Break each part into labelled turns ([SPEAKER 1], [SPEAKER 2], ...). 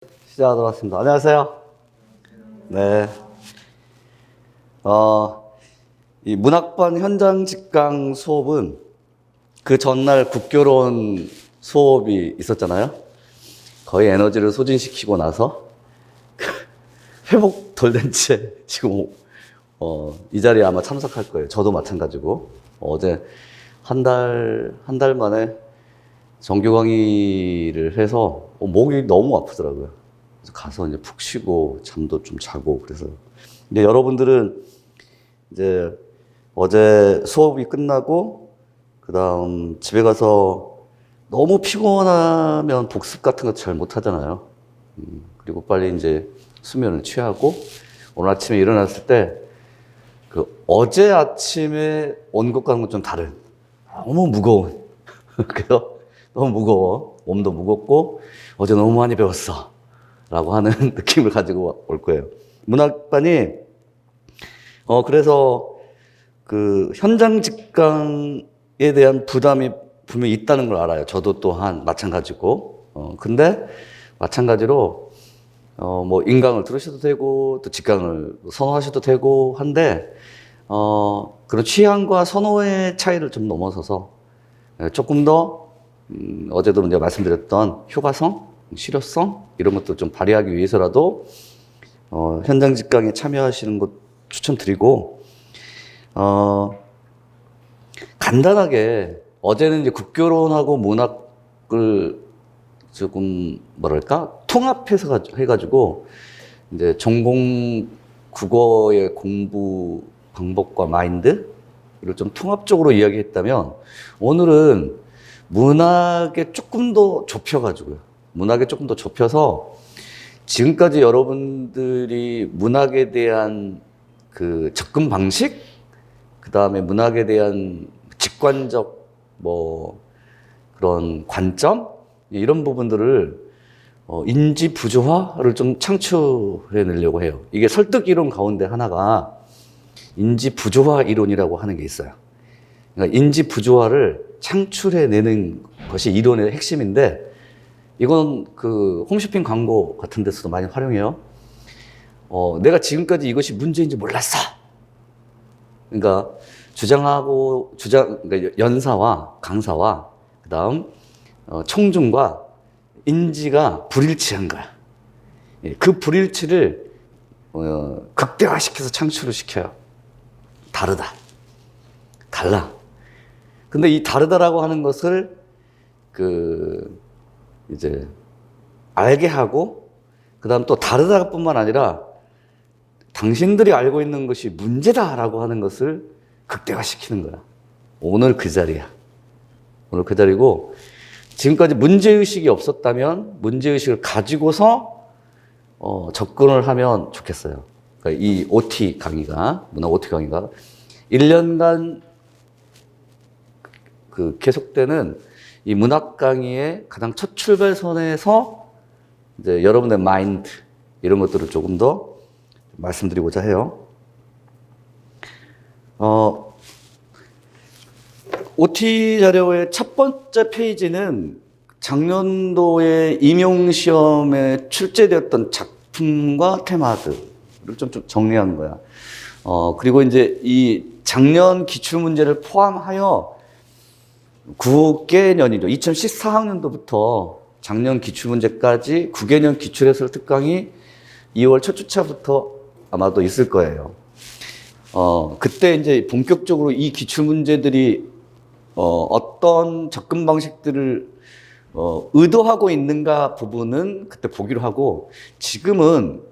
[SPEAKER 1] 시작하도록 하겠습니다. 안녕하세요. 네. 이 문학반 현장 직강 수업은 그 전날 국교론 수업이 있었잖아요. 거의 에너지를 소진시키고 나서 회복 덜 된 채 지금 이 자리에 아마 참석할 거예요. 저도 마찬가지고. 어제 한 달 만에 정규 강의를 해서 목이 너무 아프더라고요. 그래서 가서 이제 푹 쉬고 잠도 좀 자고 그래서. 근데 여러분들은 이제 어제 수업이 끝나고 그다음 집에 가서 너무 피곤하면 복습 같은 거 잘 못 하잖아요. 그리고 빨리 이제 수면을 취하고 오늘 아침에 일어났을 때 그 어제 아침에 온 것과는 좀 다른 너무 무거운 그래서 너무 무거워 몸도 무겁고 어제 너무 많이 배웠어 라고 하는 느낌을 가지고 올 거예요. 문학반이 그래서 그 현장 직강에 대한 부담이 분명히 있다는 걸 알아요. 저도 또한 마찬가지고. 근데 마찬가지로 뭐 인강을 들으셔도 되고 또 직강을 선호하셔도 되고 한데 그런 취향과 선호의 차이를 좀 넘어서서 조금 더 어제도 이제 말씀드렸던 효과성, 실효성 이런 것도 좀 발휘하기 위해서라도 현장 직강에 참여하시는 것 추천드리고 간단하게 어제는 이제 국교론하고 문학을 조금 뭐랄까 통합해서 해가지고 이제 전공 국어의 공부 방법과 마인드를 좀 통합적으로 이야기했다면 오늘은 문학에 조금 더 좁혀가지고요. 문학에 조금 더 좁혀서 지금까지 여러분들이 문학에 대한 그 접근 방식, 그 다음에 문학에 대한 직관적 뭐 그런 관점 이런 부분들을 인지 부조화를 좀 창출해 내려고 해요. 이게 설득 이론 가운데 하나가 인지 부조화 이론이라고 하는 게 있어요. 그러니까 인지 부조화를 창출해 내는 것이 이론의 핵심인데 이건 그 홈쇼핑 광고 같은 데서도 많이 활용해요. 내가 지금까지 이것이 문제인지 몰랐어. 그러니까 그러니까 연사와 강사와 그다음 청중과 인지가 불일치한 거야. 그 불일치를 극대화시켜서 창출을 시켜요. 달라. 근데 이 다르다라고 하는 것을 이제 알게 하고 그다음 또 다르다뿐만 아니라 당신들이 알고 있는 것이 문제다라고 하는 것을 극대화시키는 거야. 오늘 그 자리야. 오늘 그 자리고 지금까지 문제의식이 없었다면 문제의식을 가지고서 접근을 하면 좋겠어요. 그러니까 이 OT 강의가 문학 OT 강의가 1년간 그 계속되는 이 문학 강의의 가장 첫 출발선에서 이제 여러분의 마인드 이런 것들을 조금 더 말씀드리고자 해요. OT 자료의 첫 번째 페이지는 작년도에 임용시험에 출제되었던 작품과 테마들을 좀 정리한 거야. 그리고 이제 이 작년 기출문제를 포함하여 9개년이죠. 2014학년도부터 작년 기출문제까지 9개년 기출해설 특강이 2월 첫 주차부터 아마도 있을 거예요. 그때 이제 본격적으로 이 기출문제들이 어떤 접근 방식들을 의도하고 있는가 부분은 그때 보기로 하고 지금은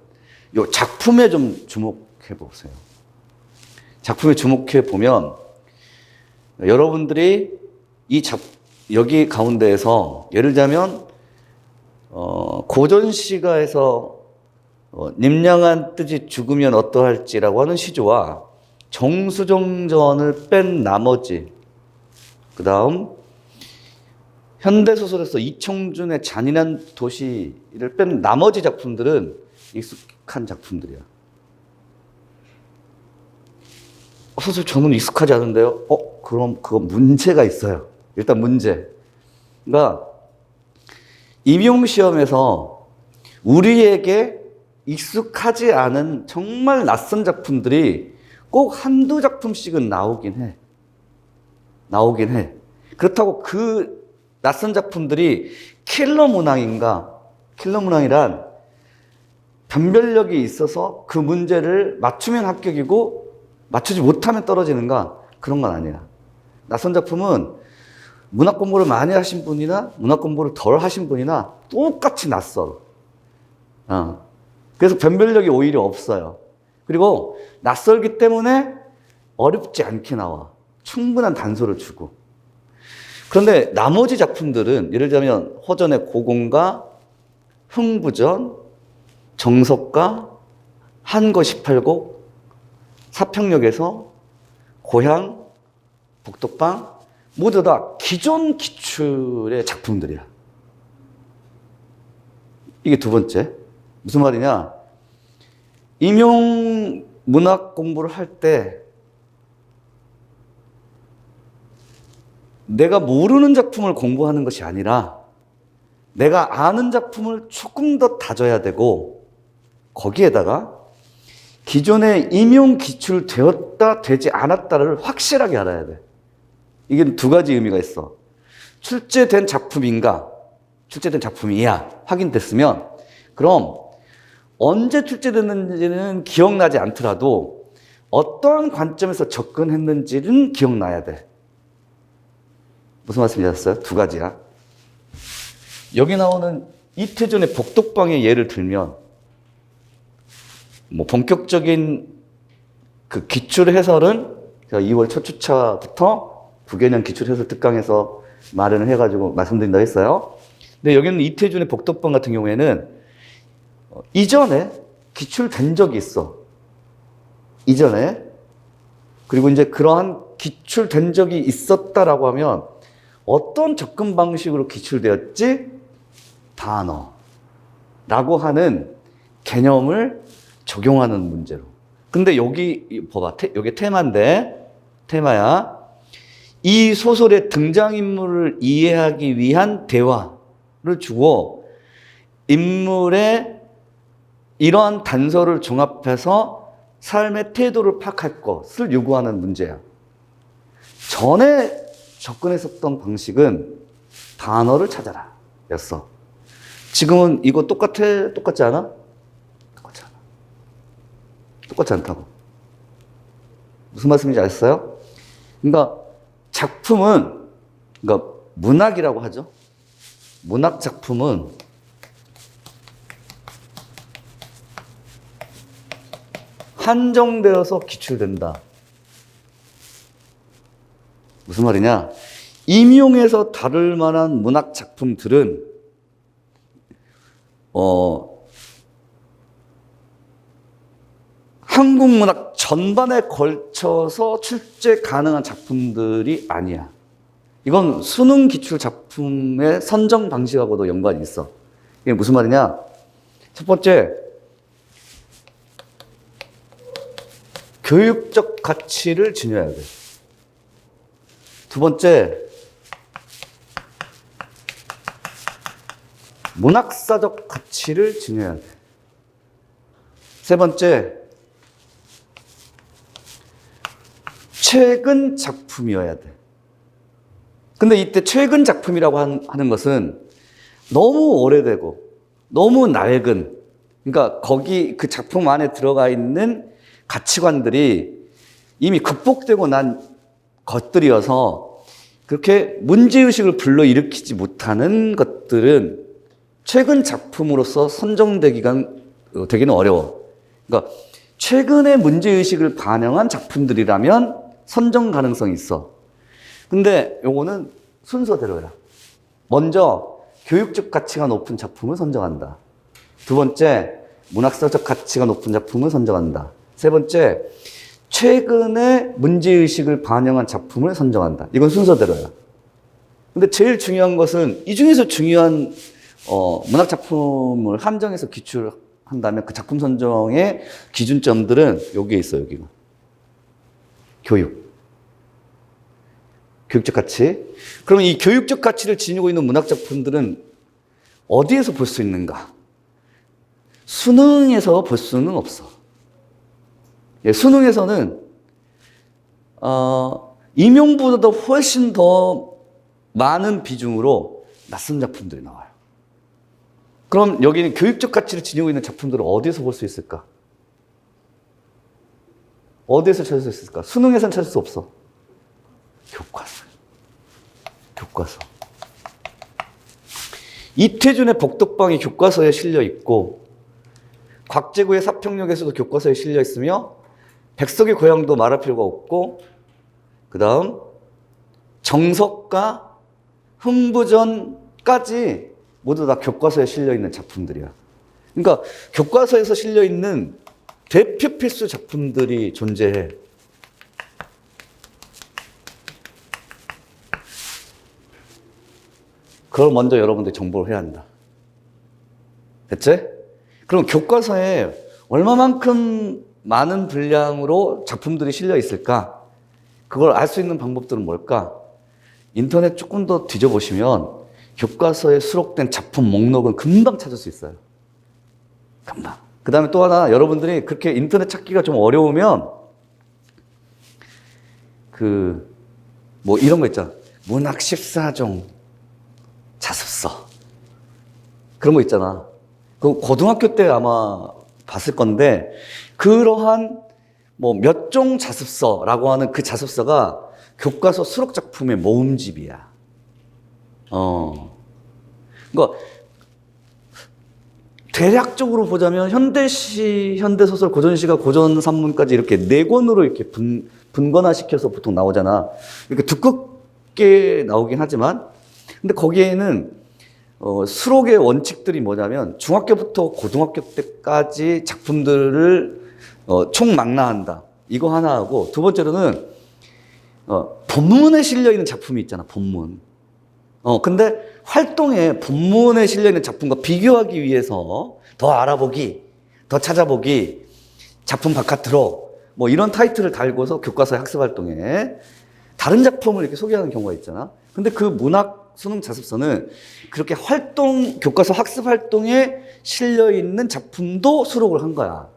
[SPEAKER 1] 요 작품에 좀 주목해 보세요. 작품에 주목해 보면 여러분들이 여기 가운데에서 예를 들자면 고전시가에서 님량한 뜻이 죽으면 어떠할지라고 하는 시조와 정수정전을 뺀 나머지 그 다음 현대소설에서 이청준의 잔인한 도시를 뺀 나머지 작품들은 익숙한 작품들이야. 소설 저는 익숙하지 않은데요. 그럼 그거 문제가 있어요. 일단 문제. 그러니까 임용시험에서 우리에게 익숙하지 않은 정말 낯선 작품들이 꼭 한두 작품씩은 나오긴 해. 그렇다고 그 낯선 작품들이 킬러 문항인가? 킬러 문항이란 변별력이 있어서 그 문제를 맞추면 합격이고 맞추지 못하면 떨어지는가? 그런 건 아니야. 낯선 작품은 문학 공부를 많이 하신 분이나 문학 공부를 덜 하신 분이나 똑같이 낯설어. 그래서 변별력이 오히려 없어요. 그리고 낯설기 때문에 어렵지 않게 나와. 충분한 단서를 주고. 그런데 나머지 작품들은 예를 들면 허전의 고공가, 흥부전, 정석가, 한거 18곡, 사평역에서, 고향, 복덕방 모두 다 기존 기출의 작품들이야. 이게 두 번째. 무슨 말이냐? 임용 문학 공부를 할 때 내가 모르는 작품을 공부하는 것이 아니라 내가 아는 작품을 조금 더 다져야 되고 거기에다가 기존에 임용 기출되었다 되지 않았다를 확실하게 알아야 돼. 이게 두 가지 의미가 있어. 출제된 작품인가? 출제된 작품이야. 확인됐으면 그럼 언제 출제됐는지는 기억나지 않더라도 어떠한 관점에서 접근했는지는 기억나야 돼. 무슨 말씀이셨어요? 두 가지야. 여기 나오는 이태준의 복덕방의 예를 들면 뭐 본격적인 그 기출 해설은 제가 2월 첫 주차부터 구개년 기출 해설 특강에서 마련을 해가지고 말씀드린다고 했어요. 근데 여기는 이태준의 복덕방 같은 경우에는 이전에 기출된 적이 있어. 이전에. 그리고 이제 그러한 기출된 적이 있었다라고 하면 어떤 접근 방식으로 기출되었지? 단어라고 하는 개념을 적용하는 문제로. 근데 여기 봐봐. 여기 테마인데 테마야. 이 소설의 등장인물을 이해하기 위한 대화를 주고 인물의 이러한 단서를 종합해서 삶의 태도를 파악할 것을 요구하는 문제야. 전에 접근했었던 방식은 단어를 찾아라 였어. 지금은 이거 똑같지 않아? 똑같지 않아. 똑같지 않다고. 무슨 말씀인지 아셨어요? 그러니까 작품은, 그러니까 문학이라고 하죠. 문학 작품은 한정되어서 기출된다. 무슨 말이냐? 임용해서 다룰 만한 문학 작품들은 한국 문학 전반에 걸쳐서 출제 가능한 작품들이 아니야. 이건 수능 기출 작품의 선정 방식하고도 연관이 있어. 이게 무슨 말이냐? 첫 번째, 교육적 가치를 지녀야 돼. 두 번째, 문학사적 가치를 지녀야 돼. 세 번째, 최근 작품이어야 돼. 근데 이때 최근 작품이라고 하는 것은 너무 오래되고 너무 낡은, 그러니까 거기 그 작품 안에 들어가 있는 가치관들이 이미 극복되고 난 것들이어서 그렇게 문제의식을 불러일으키지 못하는 것들은 최근 작품으로서 선정되기는 어려워. 그러니까 최근의 문제의식을 반영한 작품들이라면 선정 가능성이 있어. 근데 요거는 순서대로야. 먼저 교육적 가치가 높은 작품을 선정한다. 두 번째, 문학사적 가치가 높은 작품을 선정한다. 세 번째, 최근의 문제의식을 반영한 작품을 선정한다. 이건 순서대로야. 근데 제일 중요한 것은 이 중에서 중요한 문학 작품을 한정해서 기출한다면 그 작품 선정의 기준점들은 여기에 있어요. 여기가. 교육적 가치. 그러면 이 교육적 가치를 지니고 있는 문학 작품들은 어디에서 볼 수 있는가? 수능에서 볼 수는 없어. 예, 수능에서는 임용보다도 훨씬 더 많은 비중으로 낯선 작품들이 나와요. 그럼 여기는 교육적 가치를 지니고 있는 작품들을 어디서 볼 수 있을까? 어디에서 찾을 수 있을까? 수능에서는 찾을 수 없어. 교과서. 교과서. 이태준의 복덕방이 교과서에 실려 있고, 곽재구의 사평역에서도 교과서에 실려 있으며, 백석의 고향도 말할 필요가 없고, 그 다음 정석과 흥부전까지 모두 다 교과서에 실려 있는 작품들이야. 그러니까 교과서에서 실려 있는 대표 필수 작품들이 존재해. 그걸 먼저 여러분들이 정보를 해야 한다. 됐지? 그럼 교과서에 얼마만큼 많은 분량으로 작품들이 실려 있을까? 그걸 알 수 있는 방법들은 뭘까? 인터넷 조금 더 뒤져보시면 교과서에 수록된 작품 목록은 금방 찾을 수 있어요. 금방. 그 다음에 또 하나, 여러분들이 그렇게 인터넷 찾기가 좀 어려우면 이런 거 있잖아. 문학 14종 자습서. 그런 거 있잖아. 그 고등학교 때 아마 봤을 건데, 그러한 몇 종 자습서라고 하는 그 자습서가 교과서 수록 작품의 모음집이야. 그러니까 대략적으로 보자면 현대시, 현대소설, 고전시가 고전산문까지 이렇게 4권으로 이렇게 분권화시켜서 보통 나오잖아. 이렇게 두껍게 나오긴 하지만, 근데 거기에는 수록의 원칙들이 뭐냐면 중학교부터 고등학교 때까지 작품들을 총망라한다. 이거 하나 하고, 두 번째로는 본문에 실려 있는 작품이 있잖아. 본문. 근데 활동에 본문에 실려 있는 작품과 비교하기 위해서 더 알아보기, 더 찾아보기, 작품 바깥으로 이런 타이틀을 달고서 교과서 학습 활동에 다른 작품을 이렇게 소개하는 경우가 있잖아. 근데 그 문학 수능 자습서는 그렇게 교과서 학습 활동에 실려 있는 작품도 수록을 한 거야.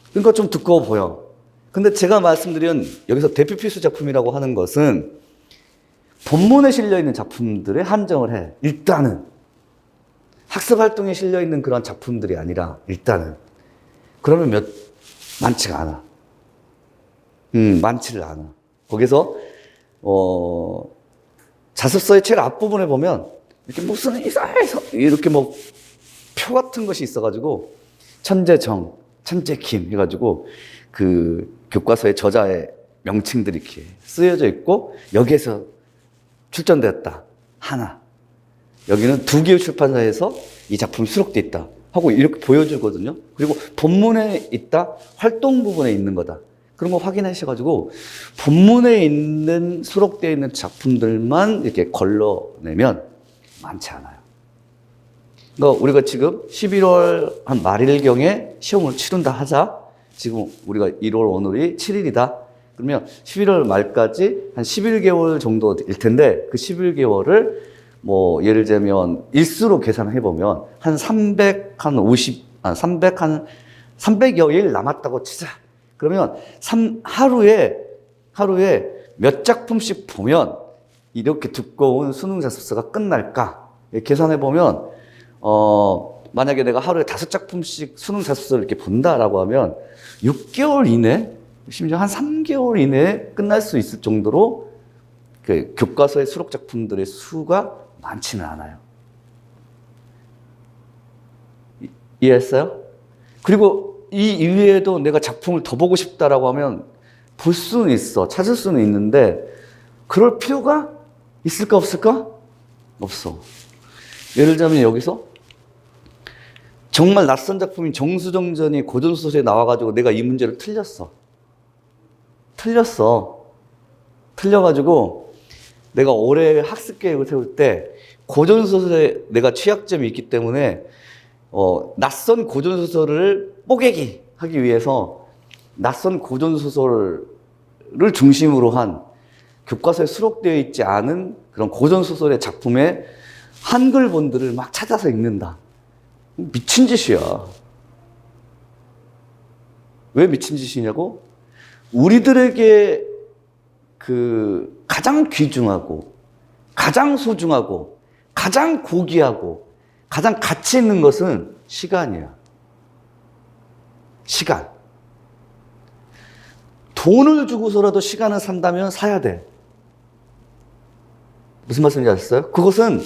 [SPEAKER 1] 그러니까 좀 두꺼워 보여. 근데 제가 말씀드린 여기서 대표 필수 작품이라고 하는 것은 본문에 실려 있는 작품들에 한정을 해. 일단은 학습 활동에 실려 있는 그런 작품들이 아니라 일단은 그러면 많지가 않아. 많지를 않아. 거기서 자습서의 제일 앞부분에 보면 이렇게 무슨 이렇게 표 같은 것이 있어가지고 천재정, 천재김 해가지고 그 교과서의 저자의 명칭들이 이렇게 쓰여져 있고, 여기에서 출전되었다. 하나. 여기는 2개의 출판사에서 이 작품이 수록되어 있다. 하고 이렇게 보여주거든요. 그리고 본문에 있다. 활동 부분에 있는 거다. 그런 거 확인하셔가지고 본문에 있는 수록되어 있는 작품들만 이렇게 걸러내면 많지 않아요. 그러니까 우리가 지금 11월 한 말일경에 시험을 치른다 하자. 지금 우리가 1월 오늘이 7일이다. 그러면 11월 말까지 한 11개월 정도일 텐데, 그 11개월을 예를 들면 일수로 계산을 해보면 한 300여일 남았다고 치자. 그러면 하루에 몇 작품씩 보면 이렇게 두꺼운 수능 자습서가 끝날까? 계산해보면, 만약에 내가 하루에 5작품씩 수능 자습서를 이렇게 본다라고 하면 6개월 이내, 심지어 한 3개월 이내에 끝날 수 있을 정도로 그 교과서의 수록 작품들의 수가 많지는 않아요. 이해했어요? 그리고 이 이외에도 내가 작품을 더 보고 싶다라고 하면 볼 수는 있어. 찾을 수는 있는데 그럴 필요가 있을까 없을까? 없어. 예를 들자면 여기서 정말 낯선 작품인 정수정전이 고전소설에 나와가지고 내가 이 문제를 틀려가지고 내가 올해 학습 계획을 세울 때 고전소설에 내가 취약점이 있기 때문에 낯선 고전소설을 뽀개기 하기 위해서 낯선 고전소설을 중심으로 한 교과서에 수록되어 있지 않은 그런 고전소설의 작품의 한글본들을 막 찾아서 읽는다. 미친 짓이야. 왜 미친 짓이냐고? 우리들에게 그 가장 귀중하고 가장 소중하고 가장 고귀하고 가장 가치 있는 것은 시간이야. 시간. 돈을 주고서라도 시간을 산다면 사야 돼. 무슨 말씀인지 아셨어요? 그것은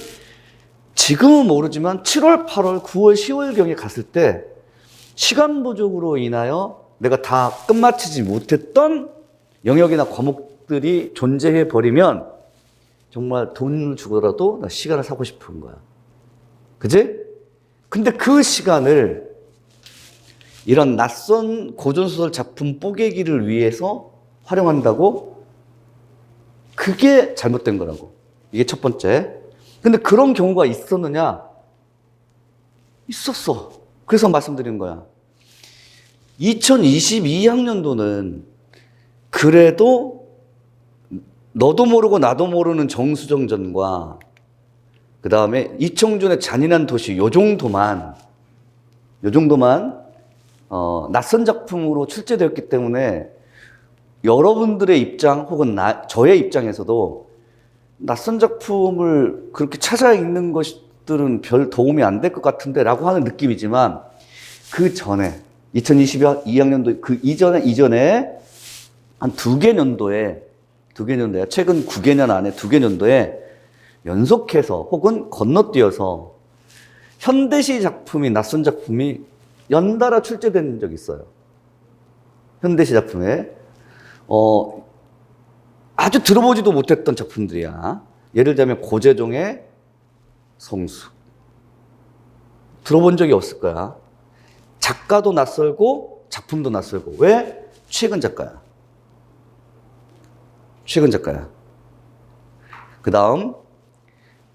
[SPEAKER 1] 지금은 모르지만 7월, 8월, 9월, 10월경에 갔을 때 시간 부족으로 인하여 내가 다 끝마치지 못했던 영역이나 과목들이 존재해 버리면 정말 돈을 주고라도 나 시간을 사고 싶은 거야. 그지? 근데 그 시간을 이런 낯선 고전소설 작품 뽀개기를 위해서 활용한다고? 그게 잘못된 거라고. 이게 첫 번째. 근데 그런 경우가 있었느냐? 있었어. 그래서 말씀드린 거야. 2022학년도는 그래도 너도 모르고 나도 모르는 정수정전과 그 다음에 이청준의 잔인한 도시 요 정도만 낯선 작품으로 출제되었기 때문에 여러분들의 입장 혹은 저의 입장에서도 낯선 작품을 그렇게 찾아 읽는 것들은 별 도움이 안 될 것 같은데 라고 하는 느낌이지만 그 전에 2022학년도 그 이전에 한 두 개 년도에 최근 9개년 안에 두 개 년도에 연속해서 혹은 건너뛰어서 현대시 작품이 낯선 작품이 연달아 출제된 적이 있어요. 현대시 작품에 아주 들어보지도 못했던 작품들이야. 예를 들면 고재종의 성수. 들어본 적이 없을 거야. 작가도 낯설고 작품도 낯설고. 왜? 최근 작가야. 그 다음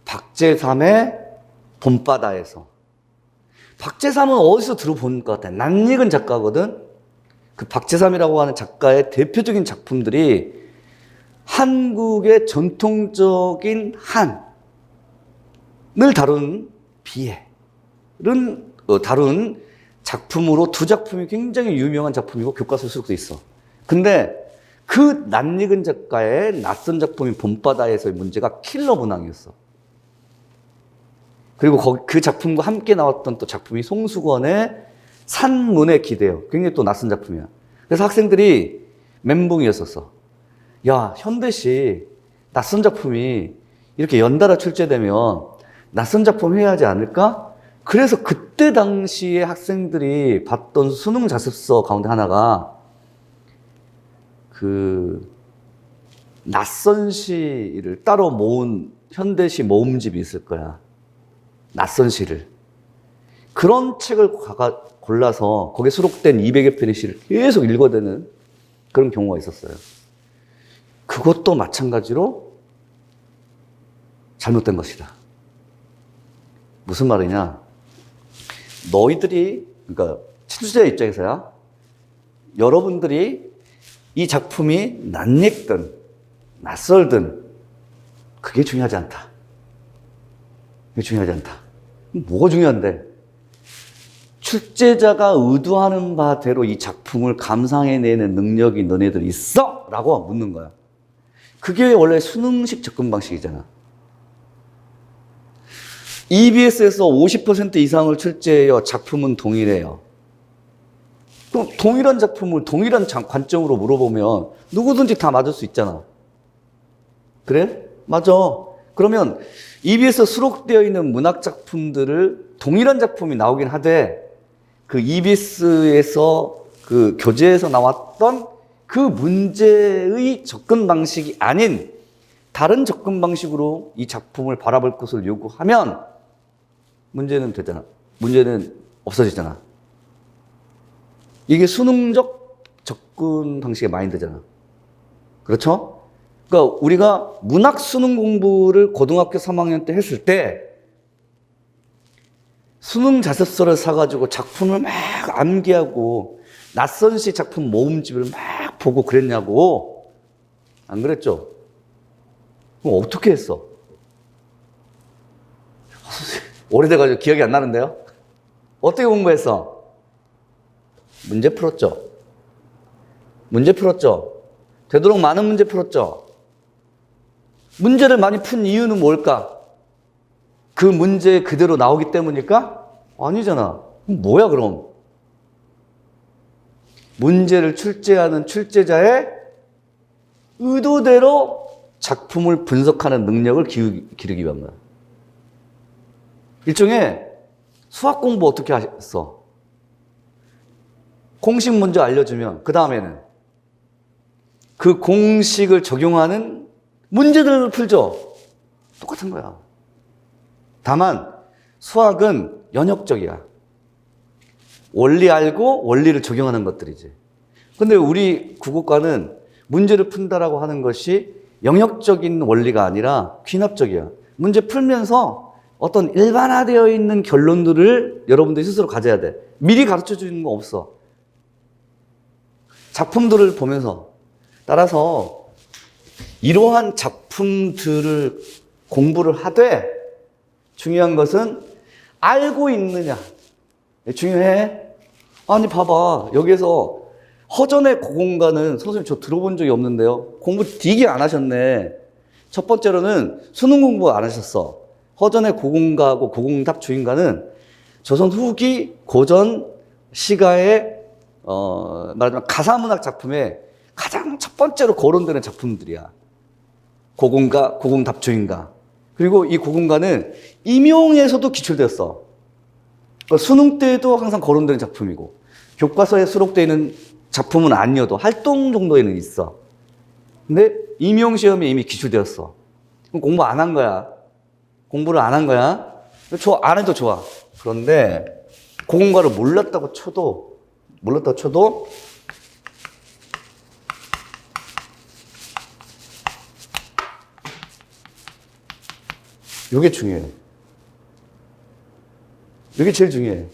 [SPEAKER 1] 박제삼의 봄바다에서. 박제삼은 어디서 들어본 것 같아? 낯익은 작가거든. 그 박제삼이라고 하는 작가의 대표적인 작품들이 한국의 전통적인 한을 다룬 다룬 작품으로 두 작품이 굉장히 유명한 작품이고 교과서에 수록돼 있어. 근데 그 낯익은 작가의 낯선 작품인 봄바다에서의 문제가 킬러 문항이었어. 그리고 그 작품과 함께 나왔던 또 작품이 송수건의 산문의 기대요. 굉장히 또 낯선 작품이야. 그래서 학생들이 멘붕이었었어. 야, 현대시 낯선 작품이 이렇게 연달아 출제되면 낯선 작품 해야 하지 않을까? 그래서 그때 당시에 학생들이 봤던 수능 자습서 가운데 하나가 그 낯선 시를 따로 모은 현대시 모음집이 있을 거야. 낯선 시를. 그런 책을 골라서 거기에 수록된 200여 편의 시를 계속 읽어대는 그런 경우가 있었어요. 그것도 마찬가지로 잘못된 것이다. 무슨 말이냐? 너희들이, 그러니까 친수자의 입장에서야, 여러분들이 이 작품이 낯익든 낯설든 그게 중요하지 않다. 그게 중요하지 않다. 뭐가 중요한데? 출제자가 의도하는 바대로 이 작품을 감상해내는 능력이 너네들 있어? 라고 묻는 거야. 그게 원래 수능식 접근 방식이잖아. EBS에서 50% 이상을 출제해요. 작품은 동일해요. 그럼 동일한 작품을 동일한 관점으로 물어보면 누구든지 다 맞을 수 있잖아. 그래? 맞아. 그러면 EBS에 수록되어 있는 문학 작품들을 동일한 작품이 나오긴 하되 그 EBS에서 그 교재에서 나왔던 그 문제의 접근 방식이 아닌 다른 접근 방식으로 이 작품을 바라볼 것을 요구하면 문제는 되잖아. 문제는 없어지잖아. 이게 수능적 접근 방식의 마인드잖아. 그렇죠? 그러니까 우리가 문학 수능 공부를 고등학교 3학년 때 했을 때 수능 자습서를 사가지고 작품을 막 암기하고 낯선 시 작품 모음집을 막 보고 그랬냐고. 안 그랬죠? 그럼 어떻게 했어? 오래돼가지고 기억이 안 나는데요? 어떻게 공부했어? 문제 풀었죠? 문제 풀었죠? 되도록 많은 문제 풀었죠? 문제를 많이 푼 이유는 뭘까? 그 문제 그대로 나오기 때문일까? 아니잖아. 뭐야 그럼? 문제를 출제하는 출제자의 의도대로 작품을 분석하는 능력을 기르기 위한 거야. 일종의 수학 공부 어떻게 했어? 공식 먼저 알려주면 그 다음에는 그 공식을 적용하는 문제들을 풀죠. 똑같은 거야. 다만 수학은 연역적이야. 원리 알고 원리를 적용하는 것들이지. 근데 우리 국어과는 문제를 푼다라고 하는 것이 영역적인 원리가 아니라 귀납적이야. 문제 풀면서 어떤 일반화되어 있는 결론들을 여러분들이 스스로 가져야 돼. 미리 가르쳐 주는 거 없어. 작품들을 보면서 따라서 이러한 작품들을 공부를 하되 중요한 것은 알고 있느냐. 중요해. 아니 봐봐. 여기에서 허전의 고공가는 선생님 저 들어본 적이 없는데요. 공부 되게 안 하셨네. 첫 번째로는 수능 공부 안 하셨어. 허전의 고공가하고 고공답 주인가는 조선 후기 고전 시가의 말하자면 가사문학 작품의 가장 첫 번째로 거론되는 작품들이야. 고공가, 고공답 주인가. 그리고 이 고공가는 임용에서도 기출되었어. 수능 때도 항상 거론되는 작품이고 교과서에 수록되어 있는 작품은 아니어도 활동 정도에는 있어. 근데 임용시험에 이미 기출되었어. 그럼 공부 안 한 거야. 공부를 안 한 거야. 안 해도 좋아. 그런데 고공가를 몰랐다고 쳐도 이게 중요해. 이게 제일 중요해.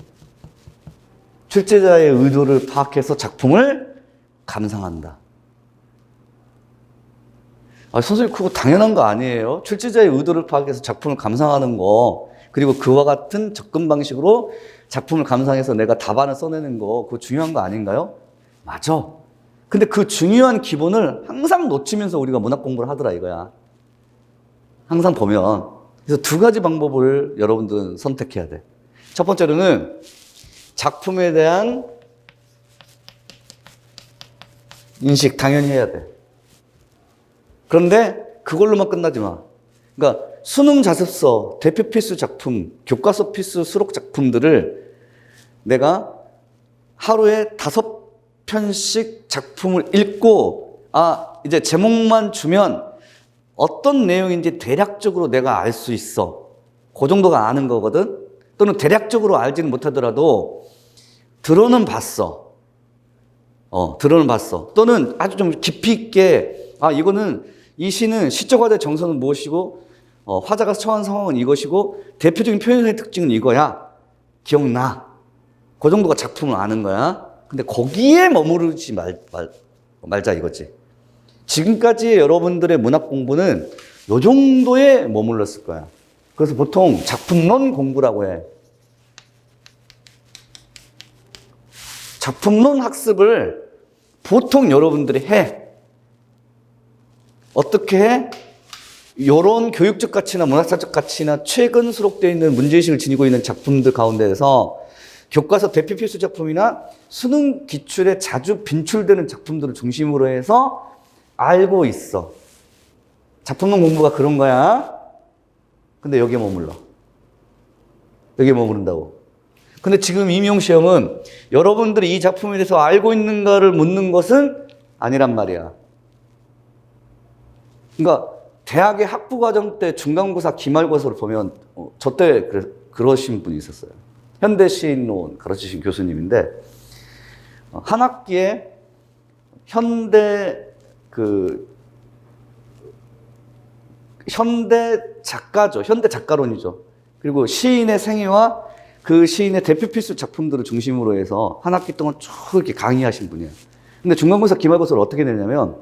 [SPEAKER 1] 출제자의 의도를 파악해서 작품을 감상한다. 선생님 그거 당연한 거 아니에요? 출제자의 의도를 파악해서 작품을 감상하는 거, 그리고 그와 같은 접근 방식으로 작품을 감상해서 내가 답안을 써내는 거, 그거 중요한 거 아닌가요? 맞아. 근데 그 중요한 기본을 항상 놓치면서 우리가 문학 공부를 하더라 이거야. 항상 보면. 그래서 두 가지 방법을 여러분들은 선택해야 돼. 첫 번째로는 작품에 대한 인식 당연히 해야 돼. 그런데 그걸로만 끝나지 마. 그러니까 수능 자습서, 대표 필수 작품, 교과서 필수 수록 작품들을 내가 하루에 5편씩 작품을 읽고 이제 제목만 주면 어떤 내용인지 대략적으로 내가 알 수 있어. 그 정도가 아는 거거든. 또는 대략적으로 알지는 못하더라도 들어는 봤어. 들어는 봤어. 또는 아주 좀 깊이 있게 이거는 이 시는 시적 화자의 정서는 무엇이고 화자가 처한 상황은 이것이고 대표적인 표현의 특징은 이거야. 기억나. 그 정도가 작품을 아는 거야. 근데 거기에 머무르지 말자 이거지. 지금까지의 여러분들의 문학 공부는 이 정도에 머물렀을 거야. 그래서 보통 작품론 공부라고 해. 작품론 학습을 보통 여러분들이 해. 어떻게 해? 이런 교육적 가치나 문학사적 가치나 최근 수록되어 있는 문제의식을 지니고 있는 작품들 가운데에서 교과서 대표 필수 작품이나 수능 기출에 자주 빈출되는 작품들을 중심으로 해서 알고 있어. 작품론 공부가 그런 거야. 근데 여기에 머물러. 여기에 머무른다고. 근데 지금 임용시험은 여러분들이 이 작품에 대해서 알고 있는가를 묻는 것은 아니란 말이야. 그러니까 대학의 학부과정 때 중간고사 기말고사를 보면 저 때 그러신 분이 있었어요. 현대시인론 가르치신 교수님인데 한 학기에 현대 작가죠. 현대 작가론이죠. 그리고 시인의 생애와 그 시인의 대표 필수 작품들을 중심으로 해서 한 학기 동안 쭉 이렇게 강의하신 분이에요. 근데 중간고사 기말고사를 어떻게 내냐면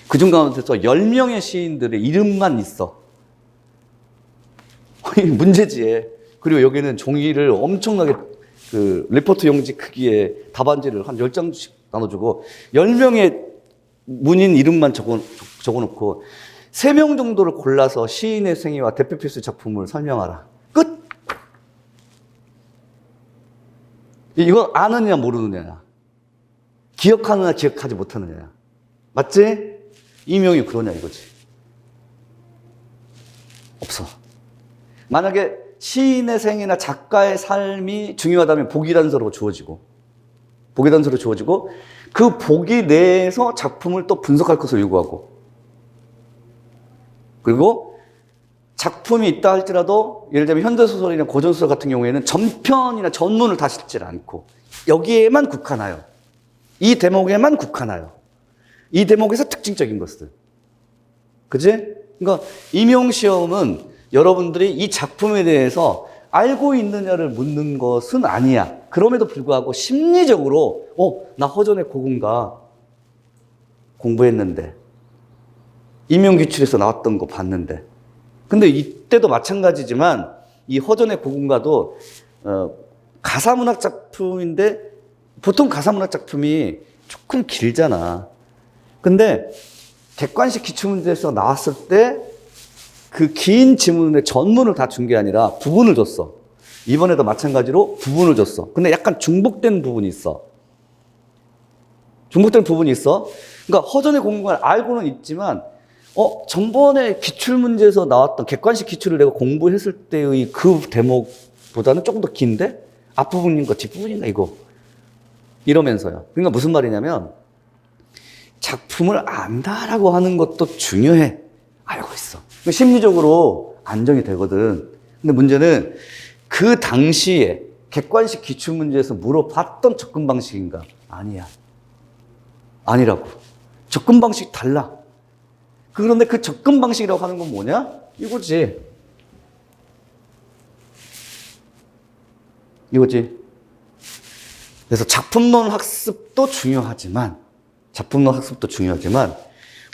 [SPEAKER 1] 그중 가운데서 10명의 시인들의 이름만 있어. 문제지에. 그리고 여기는 종이를 엄청나게 리포트 용지 크기의 답안지를 한 10장씩 나눠주고 10명의 문인 이름만 적어놓고 3명 정도를 골라서 시인의 생애와 대표 필수 작품을 설명하라. 끝! 이건 아느냐 모르느냐, 기억하느냐 기억하지 못하느냐. 맞지? 이명이 그러냐 이거지. 없어. 만약에 시인의 생애나 작가의 삶이 중요하다면 보기단서로 주어지고 그 보기 내에서 작품을 또 분석할 것을 요구하고, 그리고 작품이 있다 할지라도 예를 들면 현대소설이나 고전소설 같은 경우에는 전편이나 전문을 다 싣지 않고 여기에만 국한하여, 이 대목에만 국한하여, 이 대목에서 특징적인 것들. 그지? 그러니까 임용시험은 여러분들이 이 작품에 대해서 알고 있느냐를 묻는 것은 아니야. 그럼에도 불구하고 심리적으로 나 허전의 고군가 공부했는데 임용기출에서 나왔던 거 봤는데, 근데 이때도 마찬가지지만 이 허전의 고군가도 가사문학 작품인데 보통 가사문학 작품이 조금 길잖아. 근데 객관식 기출문제에서 나왔을 때 그 긴 지문의 전문을 다 준 게 아니라 부분을 줬어. 이번에도 마찬가지로 부분을 줬어. 근데 약간 중복된 부분이 있어. 그러니까 허전의 공부를 알고는 있지만 전번에 기출문제에서 나왔던 객관식 기출을 내가 공부했을 때의 그 대목보다는 조금 더 긴데? 앞부분인가 뒷부분인가 이거. 이러면서요. 그러니까 무슨 말이냐면 작품을 안다라고 하는 것도 중요해. 알고 있어. 심리적으로 안정이 되거든. 근데 문제는 그 당시에 객관식 기출문제에서 물어봤던 접근 방식인가? 아니야. 아니라고. 접근 방식 달라. 그런데 그 접근 방식이라고 하는 건 뭐냐? 이거지. 그래서 작품론 학습도 중요하지만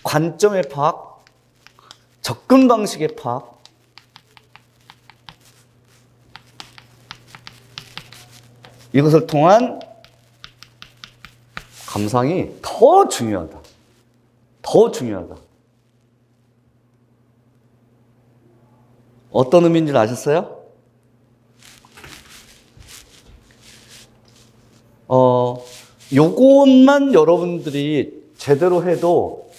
[SPEAKER 1] 관점의 파악, 접근 방식의 파악, 이것을 통한 감상이 더 중요하다. 어떤 의미인지 아셨어요? 요것만 여러분들이 제대로 해도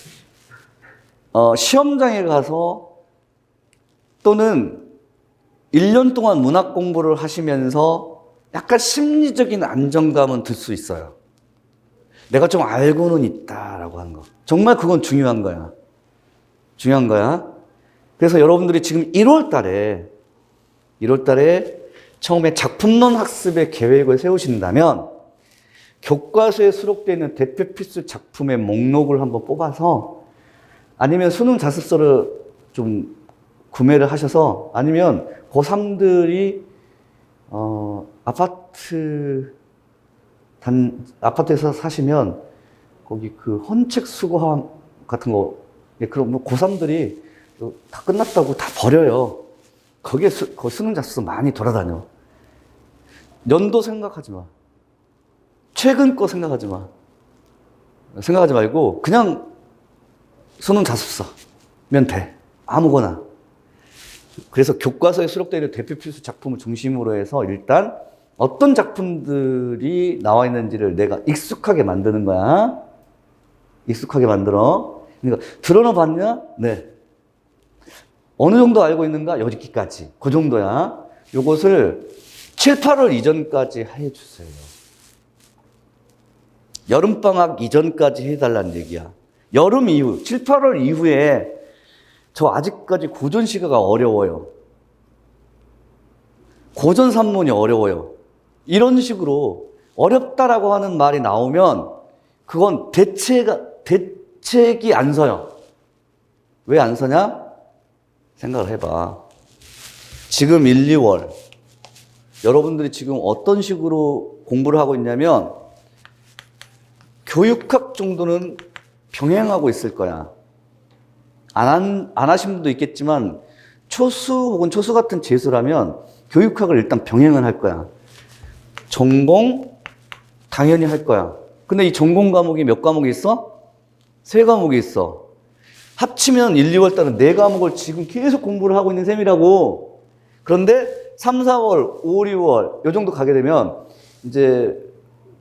[SPEAKER 1] 시험장에 가서 또는 1년 동안 문학 공부를 하시면서 약간 심리적인 안정감은 들 수 있어요. 내가 좀 알고는 있다라고 하는 거. 정말 그건 중요한 거야. 그래서 여러분들이 지금 1월 달에 처음에 작품론 학습의 계획을 세우신다면 교과서에 수록되어 있는 대표 필수 작품의 목록을 한번 뽑아서, 아니면 수능 자습서를 좀 구매를 하셔서, 아니면 고3들이 아파트에서 사시면 거기 그 헌책 수거함 같은 거, 그럼 뭐 고3들이 다 끝났다고 다 버려요. 거기에 수능 자습서 많이 돌아다녀. 연도 생각하지 마. 최근 거 생각하지 말고 그냥 수능 자습서면 돼. 아무거나. 그래서 교과서에 수록되어 있는 대표 필수 작품을 중심으로 해서 일단 어떤 작품들이 나와 있는지를 내가 익숙하게 만드는 거야. 익숙하게 만들어. 그러니까 들어는 봤냐? 네. 어느 정도 알고 있는가? 여기까지. 그 정도야. 요것을 7, 8월 이전까지 해주세요. 여름방학 이전까지 해달라는 얘기야. 여름 이후, 7, 8월 이후에 저 아직까지 고전 시가가 어려워요. 고전 산문이 어려워요. 이런 식으로 어렵다라고 하는 말이 나오면 그건 대책이 안 서요. 왜 안 서냐? 생각을 해봐. 지금 1, 2월 여러분들이 지금 어떤 식으로 공부를 하고 있냐면 교육학 정도는 병행하고 있을 거야. 안 하신 분도 있겠지만 초수 혹은 초수 같은 재수라면 교육학을 일단 병행을 할 거야. 전공 당연히 할 거야. 근데 이 전공 과목이 몇 과목이 있어? 3과목이 있어. 합치면 1, 2월 달은 4과목을 지금 계속 공부를 하고 있는 셈이라고. 그런데 3, 4월, 5, 6월 요 정도 가게 되면 이제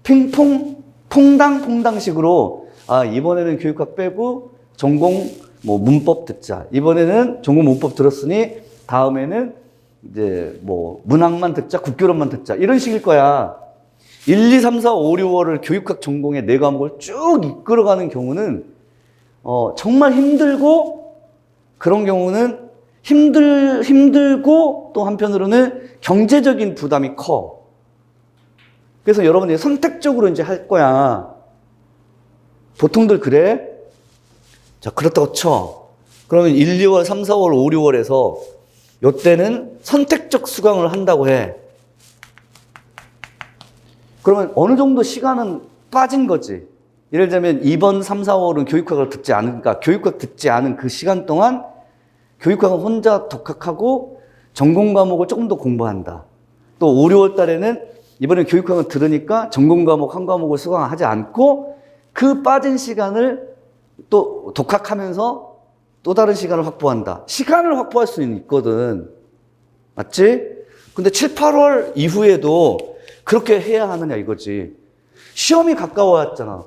[SPEAKER 1] 핑퐁, 퐁당식으로 이번에는 교육학 빼고 전공 뭐 문법 듣자. 이번에는 전공 문법 들었으니 다음에는 이제 뭐 문학만 듣자, 국교론만 듣자. 이런 식일 거야. 1, 2, 3, 4, 5, 6월을 교육학 전공의 4과목을 쭉 이끌어가는 경우는 정말 힘들고, 그런 경우는 힘들고 또 한편으로는 경제적인 부담이 커. 그래서 여러분들이 선택적으로 이제 할 거야. 보통들 그래? 자, 그렇다고 쳐. 그러면 1, 2월, 3, 4월, 5, 6월에서 요때는 선택적 수강을 한다고 해. 그러면 어느 정도 시간은 빠진 거지. 예를 들면 이번 3, 4월은 교육학을 듣지 않으니까 교육학 듣지 않은 그 시간 동안 교육학을 혼자 독학하고 전공 과목을 조금 더 공부한다. 또 5, 6월 달에는 이번에 교육학을 들으니까 전공 과목 한 과목을 수강하지 않고 그 빠진 시간을 또 독학하면서 또 다른 시간을 확보한다. 시간을 확보할 수는 있거든. 맞지? 근데 7, 8월 이후에도 그렇게 해야 하느냐 이거지. 시험이 가까워왔잖아.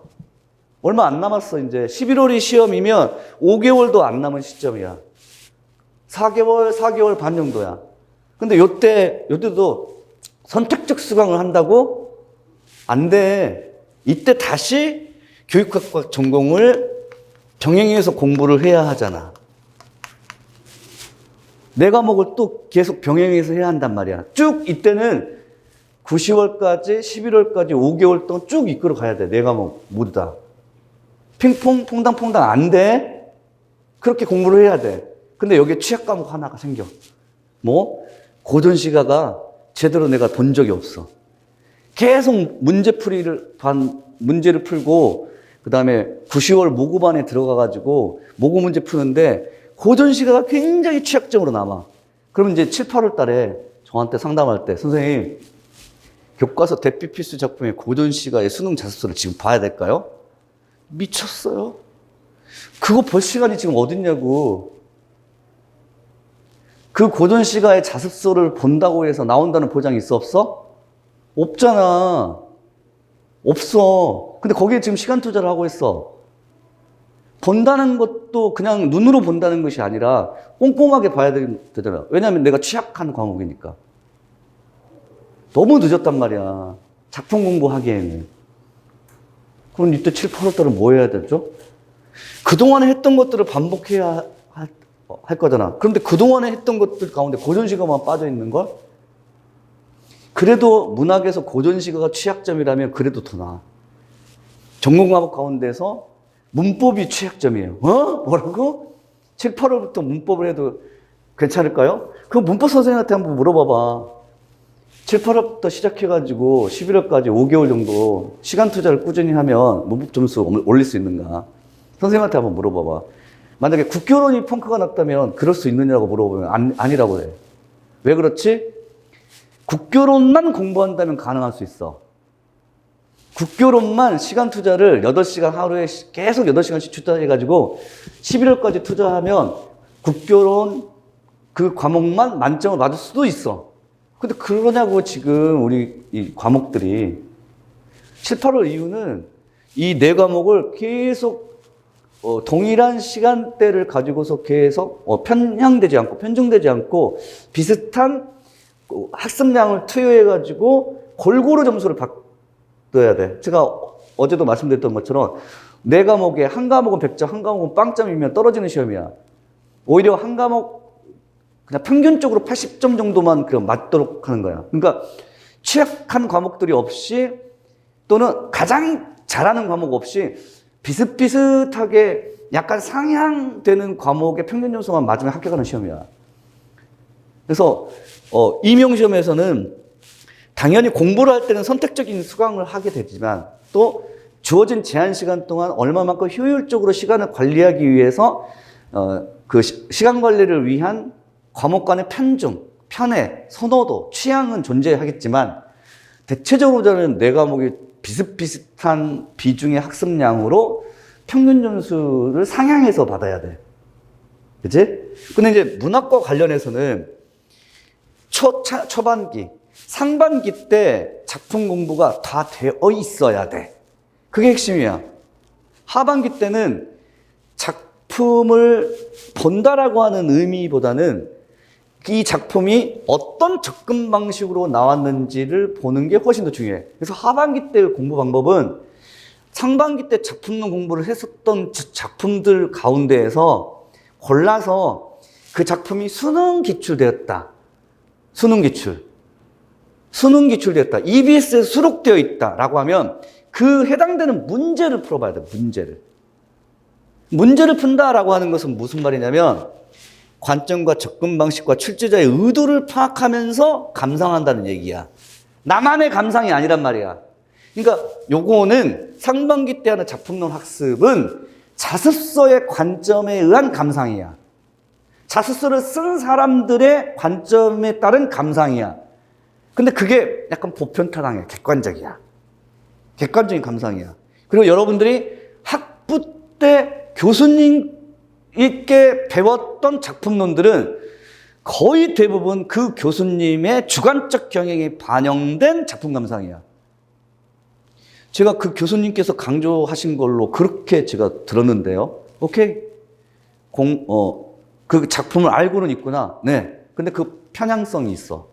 [SPEAKER 1] 얼마 안 남았어. 이제 11월이 시험이면 5개월도 안 남은 시점이야. 4개월 반 정도야. 근데 요때도 선택적 수강을 한다고? 안 돼. 이때 다시 교육학과 전공을 병행해서 공부를 해야 하잖아. 내 과목을 또 계속 병행해서 해야 한단 말이야. 쭉 이때는 9, 10월까지, 11월까지 5개월 동안 쭉 이끌어 가야 돼. 내 과목 모두 다. 핑퐁, 퐁당퐁당 안 돼. 그렇게 공부를 해야 돼. 근데 여기에 취약 과목 하나가 생겨. 뭐? 고전시가가 제대로 내가 본 적이 없어. 계속 문제를 풀고, 그 다음에 9, 10월 모고반에 들어가가지고 모고 문제 푸는데 고전시가가 굉장히 취약점으로 남아. 그러면 이제 7, 8월 달에 저한테 상담할 때, 선생님, 교과서 대피 필수 작품의 고전시가의 수능 자습서를 지금 봐야 될까요? 미쳤어요. 그거 볼 시간이 지금 어딨냐고. 그 고전시가의 자습서를 본다고 해서 나온다는 보장이 있어, 없어? 없잖아. 없어. 근데 거기에 지금 시간 투자를 하고 있어. 본다는 것도 그냥 눈으로 본다는 것이 아니라 꼼꼼하게 봐야 되잖아. 왜냐하면 내가 취약한 과목이니까. 너무 늦었단 말이야. 작품 공부하기에는. 그럼 이때 7, 8월 달은 뭐 해야 되죠? 그동안에 했던 것들을 반복해야 할 거잖아. 그런데 그동안에 했던 것들 가운데 고전시가만 빠져 있는 걸? 그래도 문학에서 고전시가가 취약점이라면 그래도 더 나아. 전공 과목 가운데서 문법이 취약점이에요. 뭐라고? 7, 8월부터 문법을 해도 괜찮을까요? 그 문법 선생님한테 한번 물어봐봐. 7, 8월부터 시작해가지고 11월까지 5개월 정도 시간 투자를 꾸준히 하면 문법 점수 올릴 수 있는가? 선생님한테 한번 물어봐봐. 만약에 국교론이 펑크가 났다면 그럴 수 있느냐고 물어보면 아니라고 해. 왜 그렇지? 국교론만 공부한다면 가능할 수 있어. 국교론만 시간 투자를 8시간 하루에 계속 8시간씩 투자해가지고 11월까지 투자하면 국교론 그 과목만 만점을 맞을 수도 있어. 근데 그러냐고 지금 우리 이 과목들이 7, 8월 이후는 이 4과목을 계속 동일한 시간대를 가지고서 계속 편중되지 않고 비슷한 학습량을 투여해가지고 골고루 점수를 받아야 돼. 제가 어제도 말씀드렸던 것처럼 4과목에 한 과목은 100점, 한 과목은 0점이면 떨어지는 시험이야. 오히려 한 과목 그냥 평균적으로 80점 정도만 그냥 맞도록 하는 거야. 그러니까 취약한 과목들이 없이 또는 가장 잘하는 과목 없이 비슷비슷하게 약간 상향되는 과목의 평균 점수만 맞으면 합격하는 시험이야. 그래서 임용시험에서는 당연히 공부를 할 때는 선택적인 수강을 하게 되지만 또 주어진 제한 시간 동안 얼마만큼 효율적으로 시간을 관리하기 위해서 그 시간 관리를 위한 과목 간의 편애, 선호도, 취향은 존재하겠지만 대체적으로 저는 4과목이 비슷비슷한 비중의 학습량으로 평균 점수를 상향해서 받아야 돼. 그치? 근데 이제 문학과 관련해서는 초반기, 상반기 때 작품 공부가 다 되어 있어야 돼. 그게 핵심이야. 하반기 때는 작품을 본다라고 하는 의미보다는 이 작품이 어떤 접근 방식으로 나왔는지를 보는 게 훨씬 더 중요해. 그래서 하반기 때 공부 방법은 상반기 때 작품론 공부를 했었던 작품들 가운데에서 골라서 그 작품이 수능 기출되었다. 수능 기출되었다. EBS에 수록되어 있다라고 하면 그 해당되는 문제를 풀어봐야 돼. 문제를 푼다라고 하는 것은 무슨 말이냐면 관점과 접근 방식과 출제자의 의도를 파악하면서 감상한다는 얘기야. 나만의 감상이 아니란 말이야. 그러니까 요거는 상반기 때 하는 작품론 학습은 자습서의 관점에 의한 감상이야. 자습서를 쓴 사람들의 관점에 따른 감상이야. 근데 그게 약간 보편타당해. 객관적인 감상이야. 그리고 여러분들이 학부 때 교수님께 배웠던 작품론들은 거의 대부분 그 교수님의 주관적 경향이 반영된 작품 감상이야. 제가 그 교수님께서 강조하신 걸로 그렇게 제가 들었는데요. 오케이. 그 작품을 알고는 있구나. 네. 근데 그 편향성이 있어.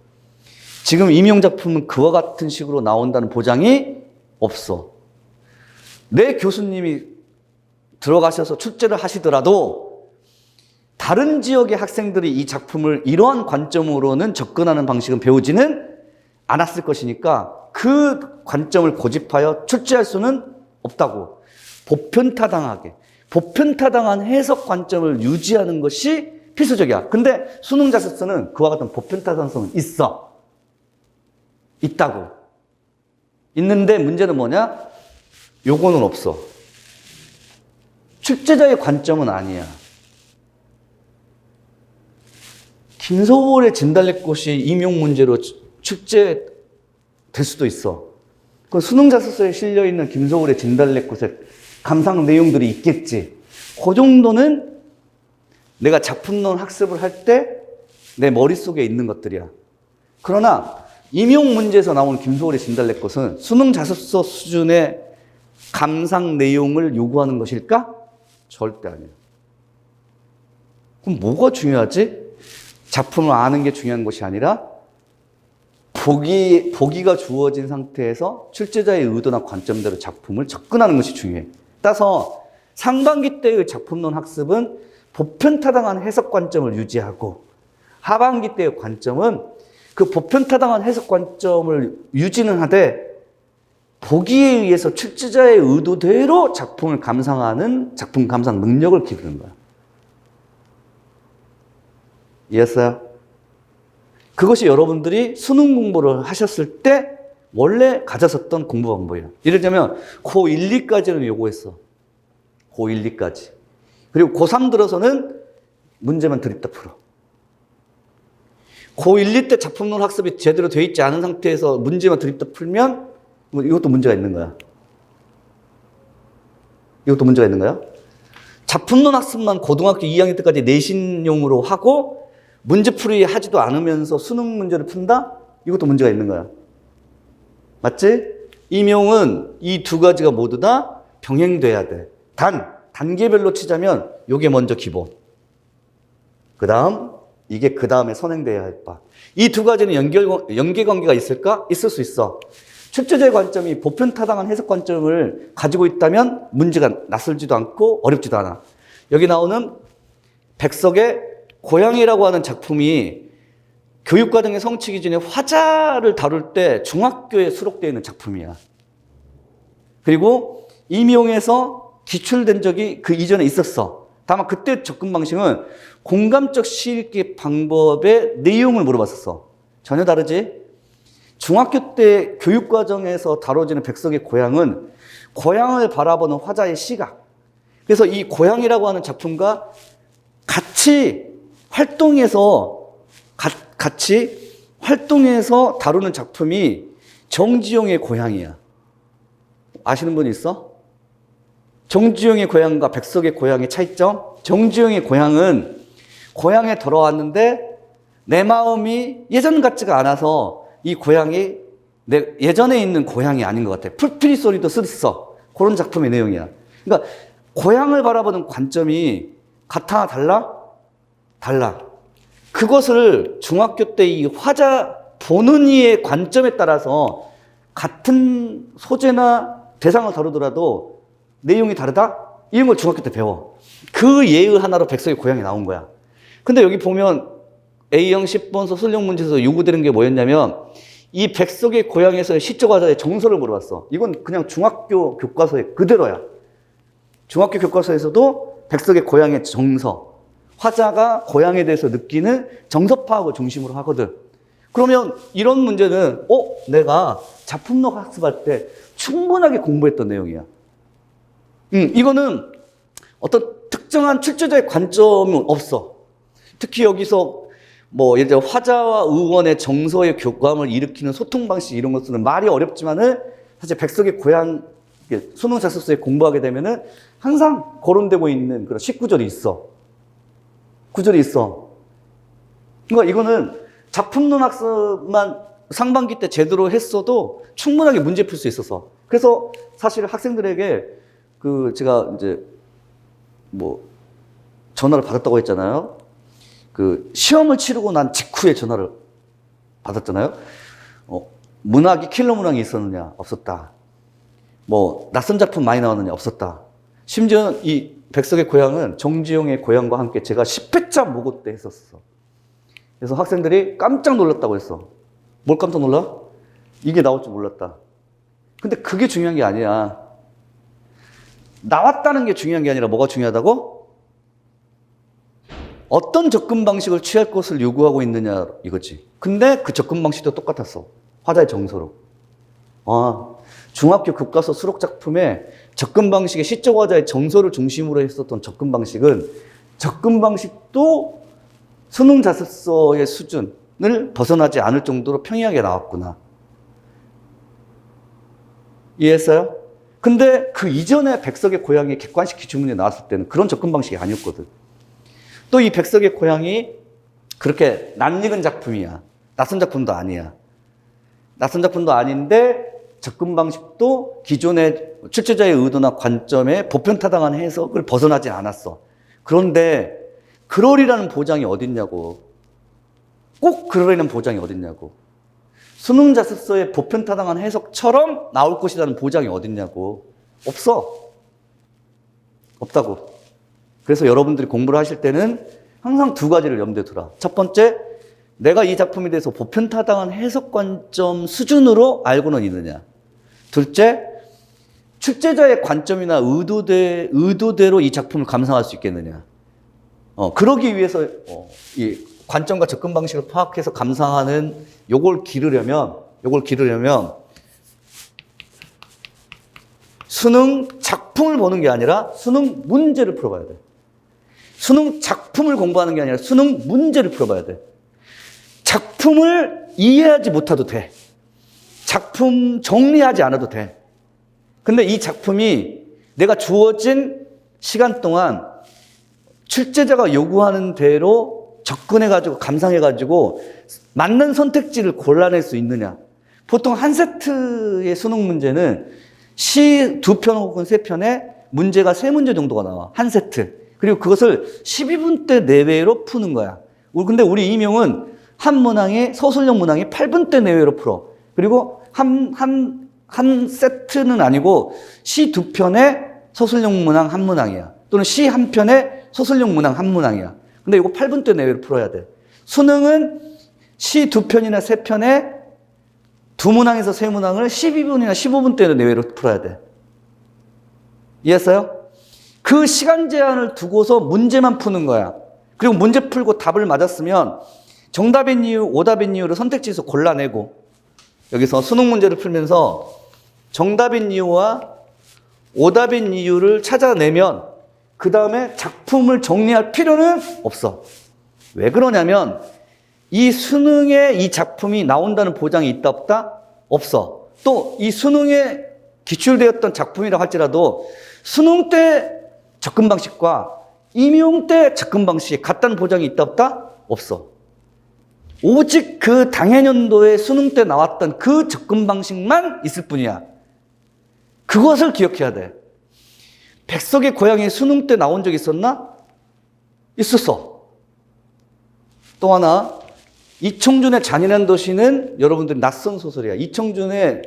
[SPEAKER 1] 지금 임용 작품은 그와 같은 식으로 나온다는 보장이 없어. 내 교수님이 들어가셔서 출제를 하시더라도 다른 지역의 학생들이 이 작품을 이러한 관점으로는 접근하는 방식은 배우지는 않았을 것이니까 그 관점을 고집하여 출제할 수는 없다고. 보편타당한 해석 관점을 유지하는 것이 필수적이야. 근데 수능 자습서는 그와 같은 보편타당성은 있다고. 있는데 문제는 뭐냐? 요거는 없어. 출제자의 관점은 아니야. 김소월의 진달래꽃이 임용 문제로 출제될 수도 있어. 그 수능 자습서에 실려있는 김소월의 진달래꽃의 감상 내용들이 있겠지. 그 정도는 내가 작품론 학습을 할 때 내 머릿속에 있는 것들이야. 그러나 임용 문제에서 나온 김소월의 진달래꽃은 수능 자습서 수준의 감상 내용을 요구하는 것일까? 절대 아니에요. 그럼 뭐가 중요하지? 작품을 아는 게 중요한 것이 아니라 보기가 주어진 상태에서 출제자의 의도나 관점대로 작품을 접근하는 것이 중요해. 따라서 상반기 때의 작품론 학습은 보편타당한 해석 관점을 유지하고 하반기 때의 관점은 그 보편타당한 해석 관점을 유지는 하되 보기에 의해서 출제자의 의도대로 작품을 감상하는 작품 감상 능력을 기르는 거야. 이해했어요? 그것이 여러분들이 수능 공부를 하셨을 때 원래 가졌었던 공부 방법이에요. 예를 들면 고1, 2까지는 요거했어. 고1, 2까지. 그리고 고3 들어서는 문제만 드립다 풀어. 고1, 2 때 작품론 학습이 제대로 돼 있지 않은 상태에서 문제만 드립다 풀면 이것도 문제가 있는 거야. 작품론 학습만 고등학교 2학년 때까지 내신용으로 하고 문제풀이 하지도 않으면서 수능 문제를 푼다? 이것도 문제가 있는 거야. 맞지? 임용은 이 두 가지가 모두 다 병행돼야 돼. 단계별로 치자면 요게 먼저 기본. 이게 그 다음에 선행돼야 할 바. 이 두 가지는 연계관계가 있을까? 있을 수 있어. 출제자의 관점이 보편타당한 해석 관점을 가지고 있다면 문제가 낯설지도 않고 어렵지도 않아. 여기 나오는 백석의 고양이라고 하는 작품이 교육과정의 성취 기준의 화자를 다룰 때 중학교에 수록되어 있는 작품이야. 그리고 임용에서 기출된 적이 그 이전에 있었어. 다만 그때 접근 방식은 공감적 시읽기 방법의 내용을 물어봤었어. 전혀 다르지? 중학교 때 교육과정에서 다뤄지는 백석의 고향은 고향을 바라보는 화자의 시각. 그래서 이 고향이라고 하는 작품과 같이 활동해서 다루는 작품이 정지용의 고향이야. 아시는 분 있어? 정주영의 고향과 백석의 고향의 차이점? 정주영의 고향은 고향에 돌아왔는데 내 마음이 예전 같지가 않아서 이 고향이 내 예전에 있는 고향이 아닌 것 같아. 풀피리 소리도 쓰딨어. 그런 작품의 내용이야. 그러니까 고향을 바라보는 관점이 같아 달라? 달라. 그것을 중학교 때 이 화자 보는 이의 관점에 따라서 같은 소재나 대상을 다루더라도 내용이 다르다? 이런 걸 중학교 때 배워. 그 예의 하나로 백석의 고향이 나온 거야. 근데 여기 보면 A형 10번 소설용 문제에서 요구되는 게 뭐였냐면 이 백석의 고향에서의 시적 화자의 정서를 물어봤어. 이건 그냥 중학교 교과서에 그대로야. 중학교 교과서에서도 백석의 고향의 정서, 화자가 고향에 대해서 느끼는 정서 파악을 중심으로 하거든. 그러면 이런 문제는 내가 작품록 학습할 때 충분하게 공부했던 내용이야. 이거는 어떤 특정한 출제자의 관점은 없어. 특히 여기서 뭐 예를 들어 화자와 의원의 정서의 교감을 일으키는 소통 방식 이런 것들은 말이 어렵지만은 사실 백석의 고향 수능 자습서에 공부하게 되면은 항상 거론되고 있는 그런 19절이 있어. 구절이 있어. 그러니까 이거는 작품론 학습만 상반기 때 제대로 했어도 충분하게 문제 풀 수 있어서. 그래서 사실 학생들에게 제가 이제 뭐 전화를 받았다고 했잖아요. 시험을 치르고 난 직후에 전화를 받았잖아요. 문학이 킬러 문항이 있었느냐? 없었다. 뭐 낯선 작품 많이 나왔느냐? 없었다. 심지어 이 백석의 고향은 정주영의 고향과 함께 제가 10회차 모고 때 했었어. 그래서 학생들이 깜짝 놀랐다고 했어. 뭘 깜짝 놀라? 이게 나올 줄 몰랐다. 근데 그게 중요한 게 아니야. 나왔다는 게 중요한 게 아니라 뭐가 중요하다고? 어떤 접근 방식을 취할 것을 요구하고 있느냐 이거지. 근데 그 접근 방식도 똑같았어. 화자의 정서로. 중학교 교과서 수록 작품에 접근 방식의 시적 화자의 정서를 중심으로 했었던 접근 방식은 접근 방식도 수능 자습서의 수준을 벗어나지 않을 정도로 평이하게 나왔구나. 이해했어요? 근데 그 이전에 백석의 고향의 객관식 기출문제 나왔을 때는 그런 접근 방식이 아니었거든. 또 이 백석의 고향이 그렇게 낯익은 작품이야. 낯선 작품도 아니야. 낯선 작품도 아닌데 접근 방식도 기존의 출제자의 의도나 관점에 보편타당한 해석을 벗어나지 않았어. 그런데 그러리라는 보장이 어딨냐고. 꼭 그러리라는 보장이 어딨냐고. 수능 자습서의 보편타당한 해석처럼 나올 것이라는 보장이 어딨냐고. 없어. 없다고. 그래서 여러분들이 공부를 하실 때는 항상 두 가지를 염두에 두라. 첫 번째, 내가 이 작품에 대해서 보편타당한 해석 관점 수준으로 알고는 있느냐. 둘째, 출제자의 관점이나 의도대로 이 작품을 감상할 수 있겠느냐. 그러기 위해서 이 관점과 접근 방식을 파악해서 감상하는 요걸 기르려면 수능 작품을 보는 게 아니라 수능 문제를 풀어봐야 돼. 수능 작품을 공부하는 게 아니라 수능 문제를 풀어봐야 돼. 작품을 이해하지 못해도 돼. 작품 정리하지 않아도 돼. 근데 이 작품이 내가 주어진 시간 동안 출제자가 요구하는 대로 접근해가지고 감상해가지고 맞는 선택지를 골라낼 수 있느냐. 보통 한 세트의 수능 문제는 시 2편 혹은 3편에 문제가 3문제 정도가 나와. 한 세트. 그리고 그것을 12분대 내외로 푸는 거야. 근데 우리 이명은 한 문항에 서술형 문항이 8분대 내외로 풀어. 그리고 한 세트는 아니고 시 2편에 서술형 문항 한 문항이야. 또는 시 한 편에 서술형 문항 한 문항이야. 근데 이거 8분대 내외로 풀어야 돼. 수능은 시 2편이나 3편에 2문항에서 3문항을 12분이나 15분대 내외로 풀어야 돼. 이해했어요? 그 시간 제한을 두고서 문제만 푸는 거야. 그리고 문제 풀고 답을 맞았으면 정답인 이유, 오답인 이유를 선택지에서 골라내고 여기서 수능 문제를 풀면서 정답인 이유와 오답인 이유를 찾아내면 그 다음에 작품을 정리할 필요는 없어. 왜 그러냐면 이 수능에 이 작품이 나온다는 보장이 있다 없다? 없어. 또 이 수능에
[SPEAKER 2] 기출되었던 작품이라 할지라도 수능 때 접근 방식과 임용 때 접근 방식이 같다는 보장이 있다 없다? 없어. 오직 그 당해년도에 수능 때 나왔던 그 접근 방식만 있을 뿐이야. 그것을 기억해야 돼. 백석의 고향이 수능 때 나온 적 있었나? 있었어. 또 하나, 이청준의 잔인한 도시는 여러분들이 낯선 소설이야. 이청준의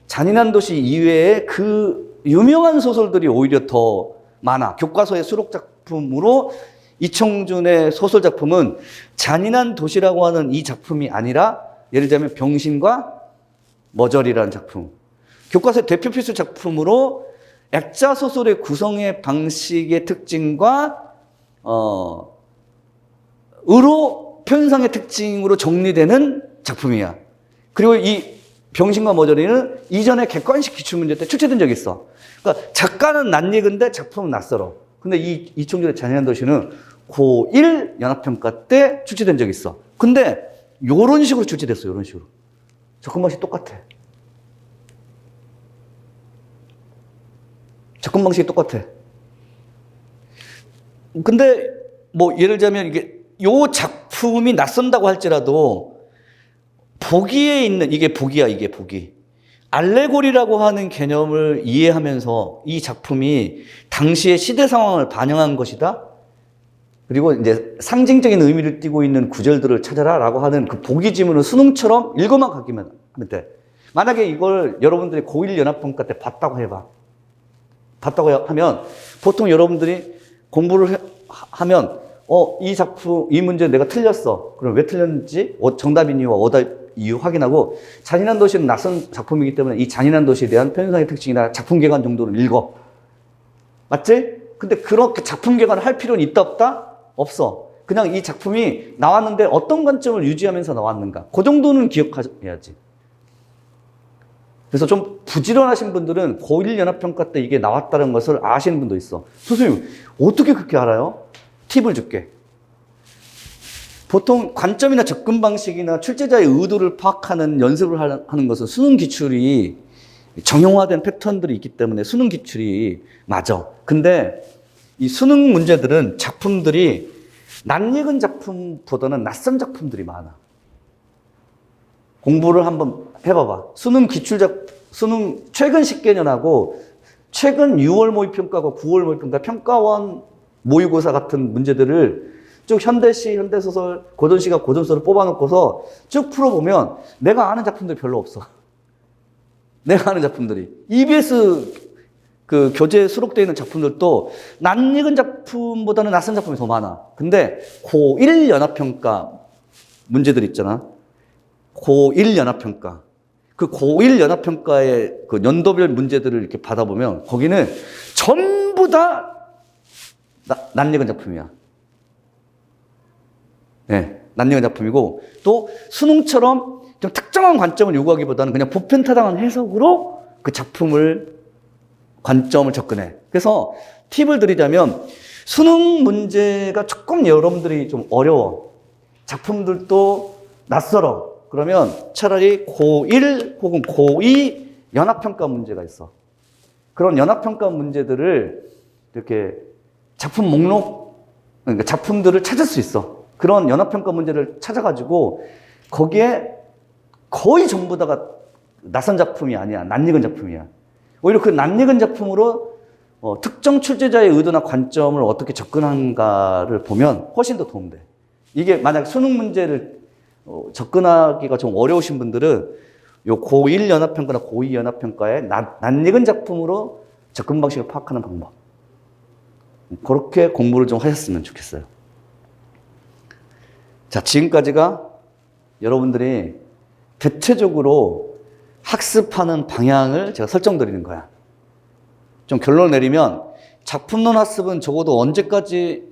[SPEAKER 2] 잔인한 도시 이외에 그 유명한 소설들이 오히려 더 많아. 교과서의 수록 작품으로 이청준의 소설 작품은 잔인한 도시라고 하는 이 작품이 아니라 예를 들자면 병신과 머저리라는 작품. 교과서의 대표 필수 작품으로 액자 소설의 구성의 방식의 특징과 의로 표현상의 특징으로 정리되는 작품이야. 그리고 이 병신과 머저리는 이전에 객관식 기출문제 때 출제된 적이 있어. 그러니까 작가는 낯익은데 작품은 낯설어. 근데 이 이청준의 잔인한 도시는 고1 연합평가 때 출제된 적이 있어. 근데 요런 식으로 출제됐어. 요런 식으로. 접근 방식이 똑같아. 접근 방식이 똑같아. 근데 뭐 예를 들자면 이게 요 작품이 낯선다고 할지라도 보기에 있는 이게 보기야. 이게 보기. 알레고리라고 하는 개념을 이해하면서 이 작품이 당시의 시대 상황을 반영한 것이다. 그리고 이제 상징적인 의미를 띠고 있는 구절들을 찾아라라고 하는 그 보기 지문을 수능처럼 읽어만 가기만 하면 돼. 만약에 이걸 여러분들이 고1 연합평가 때 봤다고 해봐. 봤다고 하면 보통 여러분들이 공부를 하면 이 작품, 이 문제 내가 틀렸어. 그럼 왜 틀렸는지 정답인 이유와 오답 이유 확인하고 잔인한 도시는 낯선 작품이기 때문에 이 잔인한 도시에 대한 표현상의 특징이나 작품 개관 정도를 읽어. 맞지? 근데 그렇게 작품 개관을 할 필요는 있다 없다? 없어. 그냥 이 작품이 나왔는데 어떤 관점을 유지하면서 나왔는가. 그 정도는 기억해야지. 그래서 좀 부지런하신 분들은 고1 연합평가 때 이게 나왔다는 것을 아시는 분도 있어. 선생님, 어떻게 그렇게 알아요? 팁을 줄게. 보통 관점이나 접근 방식이나 출제자의 의도를 파악하는 연습을 하는 것은 수능 기출이 정형화된 패턴들이 있기 때문에 수능 기출이 맞아. 근데 이 수능 문제들은 작품들이 낯익은 작품보다는 낯선 작품들이 많아. 공부를 한번 해봐봐. 수능 수능 최근 10개년하고 최근 6월 모의평가하고 9월 모의평가 평가원 모의고사 같은 문제들을 쭉 현대시, 현대소설, 고전시가 고전소설을 뽑아놓고서 쭉 풀어보면 내가 아는 작품들이 별로 없어. 내가 아는 작품들이. EBS 그 교재에 수록되어 있는 작품들도 낯익은 작품보다는 낯선 작품이 더 많아. 근데 고1 연합평가 문제들 있잖아. 고1 연합평가. 그 고1 연합평가의 그 연도별 문제들을 이렇게 받아보면 거기는 전부 다 낯익은 작품이야. 네, 낯익은 작품이고 또 수능처럼 좀 특정한 관점을 요구하기보다는 그냥 보편타당한 해석으로 그 작품을 관점을 접근해. 그래서 팁을 드리자면 수능 문제가 조금 여러분들이 좀 어려워. 작품들도 낯설어. 그러면 차라리 고1 혹은 고2 연합평가 문제가 있어. 그런 연합평가 문제들을 이렇게 작품 목록, 그러니까 작품들을 찾을 수 있어. 그런 연합평가 문제를 찾아가지고 거기에 거의 전부 다가 낯선 작품이 아니야. 낯익은 작품이야. 오히려 그 낯익은 작품으로 특정 출제자의 의도나 관점을 어떻게 접근한가를 보면 훨씬 더 도움돼. 이게 만약 수능 문제를 접근하기가 좀 어려우신 분들은 요 고1 연합평가나 고2 연합평가에 낯익은 작품으로 접근 방식을 파악하는 방법. 그렇게 공부를 좀 하셨으면 좋겠어요. 자, 지금까지가 여러분들이 대체적으로 학습하는 방향을 제가 설정드리는 거야. 좀 결론을 내리면 작품론 학습은 적어도 언제까지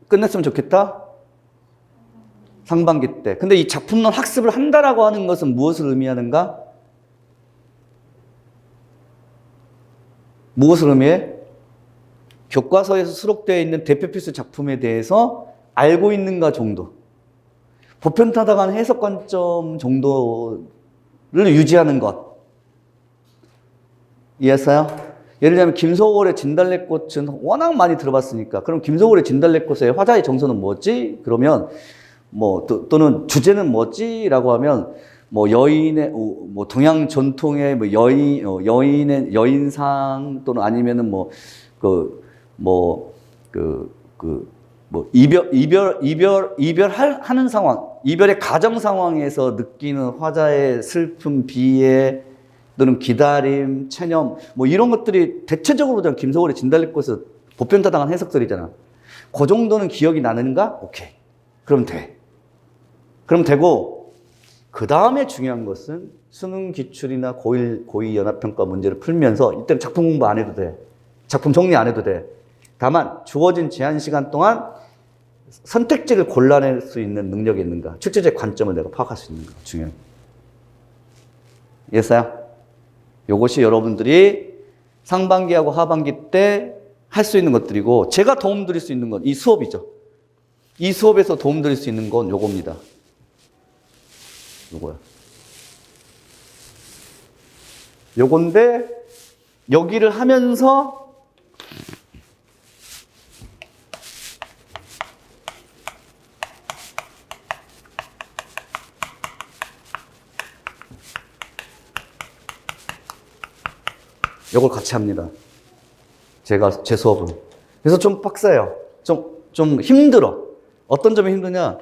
[SPEAKER 2] 끝냈으면 좋겠다? 상반기 때. 근데 이 작품론 학습을 한다라고 하는 것은 무엇을 의미하는가? 무엇을 의미해? 교과서에서 수록되어 있는 대표 필수 작품에 대해서 알고 있는가 정도. 보편타당한 해석 관점 정도를 유지하는 것. 이해했어요? 예를 들면 김소월의 진달래꽃은 워낙 많이 들어봤으니까 그럼 김소월의 진달래꽃의 화자의 정서는 뭐지? 그러면 뭐 또는 주제는 뭐지? 라고 하면 뭐 여인의 뭐 동양 전통의 뭐 여인의 여인상 또는 아니면은 이별하는 상황, 이별의 가정 상황에서 느끼는 화자의 슬픔, 비애 또는 기다림, 체념 뭐 이런 것들이 대체적으로 김소월의 진달래꽃은 보편타당한 해석들이잖아. 그 정도는 기억이 나는가? 오케이. 그럼 돼. 그럼 되고 그 다음에 중요한 것은 수능 기출이나 고2 연합평가 문제를 풀면서 이때는 작품 공부 안 해도 돼. 작품 정리 안 해도 돼. 다만 주어진 제한 시간 동안 선택지를 골라낼 수 있는 능력이 있는가? 출제자의 관점을 내가 파악할 수 있는가? 중요해. 이해했어요? 요것이 여러분들이 상반기하고 하반기 때 할 수 있는 것들이고 제가 도움 드릴 수 있는 건 이 수업이죠. 이 수업에서 도움 드릴 수 있는 건 요겁니다. 요거야. 요건데 여기를 하면서 요걸 같이 합니다. 제 수업은. 그래서 좀 빡세요. 좀 힘들어. 어떤 점이 힘드냐?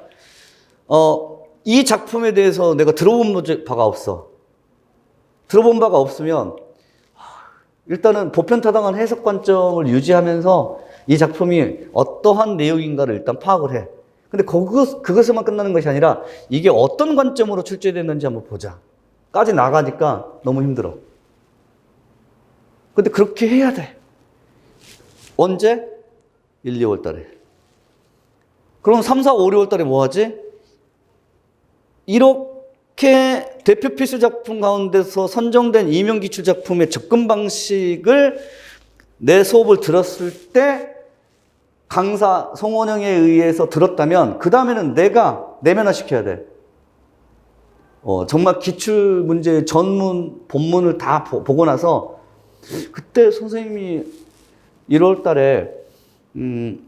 [SPEAKER 2] 이 작품에 대해서 내가 들어본 바가 없어. 들어본 바가 없으면 일단은 보편타당한 해석 관점을 유지하면서 이 작품이 어떠한 내용인가를 일단 파악을 해. 근데 그것에만 끝나는 것이 아니라 이게 어떤 관점으로 출제됐는지 한번 보자. 까지 나가니까 너무 힘들어. 근데 그렇게 해야 돼. 언제? 1, 2월 달에. 그럼 3, 4, 5, 6월 달에 뭐 하지? 이렇게 대표 필수 작품 가운데서 선정된 이명 기출 작품의 접근 방식을 내 수업을 들었을 때 강사 송원영에 의해서 들었다면 그 다음에는 내가 내면화 시켜야 돼. 정말 기출 문제 전문 본문을 다 보고 나서 그때 선생님이 1월 달에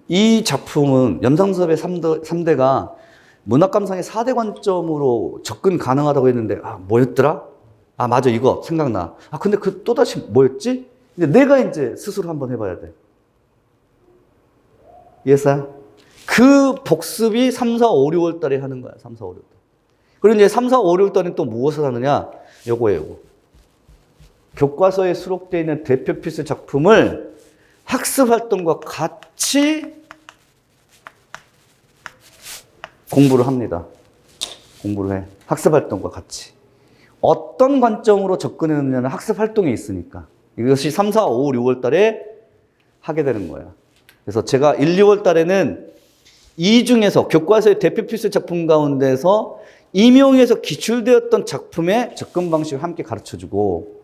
[SPEAKER 2] 이 작품은 염상수업의 3대가 문학감상의 4대 관점으로 접근 가능하다고 했는데 뭐였더라? 맞아 이거 생각나. 근데 또다시 뭐였지? 근데 내가 이제 스스로 한번 해봐야 돼. 이해했어요? 그 복습이 3, 4, 5, 6월 달에 하는 거야. 3, 4, 5, 6월 달. 그리고 이제 3, 4, 5, 6월 달에 또 무엇을 하느냐? 요거. 교과서에 수록되어 있는 대표 필수 작품을 학습 활동과 같이 공부를 합니다. 공부를 해. 학습 활동과 같이. 어떤 관점으로 접근했느냐는 학습 활동이 있으니까. 이것이 3, 4, 5, 6월 달에 하게 되는 거예요. 그래서 제가 1, 2월 달에는 이 중에서 교과서의 대표 필수 작품 가운데서 임용에서 기출되었던 작품의 접근 방식을 함께 가르쳐주고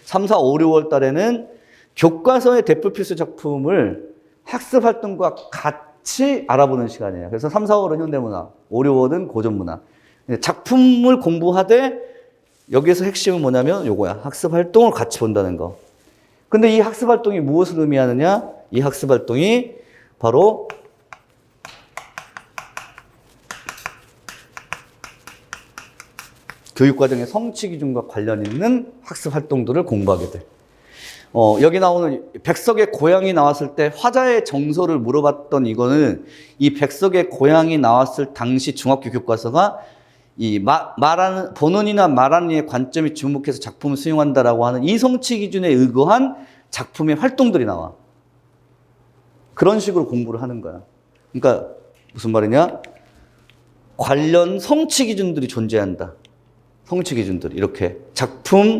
[SPEAKER 2] 3, 4, 5, 6월 달에는 교과서의 대표 필수 작품을 학습 활동과 같이 알아보는 시간이에요. 그래서 3, 4, 5는 현대문학, 5, 6은 고전문학. 작품을 공부하되 여기에서 핵심은 뭐냐면 요거야. 학습 활동을 같이 본다는 거. 근데 이 학습 활동이 무엇을 의미하느냐? 이 학습 활동이 바로 교육과정의 성취 기준과 관련 있는 학습 활동들을 공부하게 돼. 여기 나오는 백석의 고향이 나왔을 때 화자의 정서를 물어봤던 이거는 이 백석의 고향이 나왔을 당시 중학교 교과서가 이 말하는 본원이나 말하는 이의 관점이 주목해서 작품을 수용한다라고 하는 이 성취 기준에 의거한 작품의 활동들이 나와. 그런 식으로 공부를 하는 거야. 그러니까 무슨 말이냐? 관련 성취 기준들이 존재한다. 성취 기준들 이렇게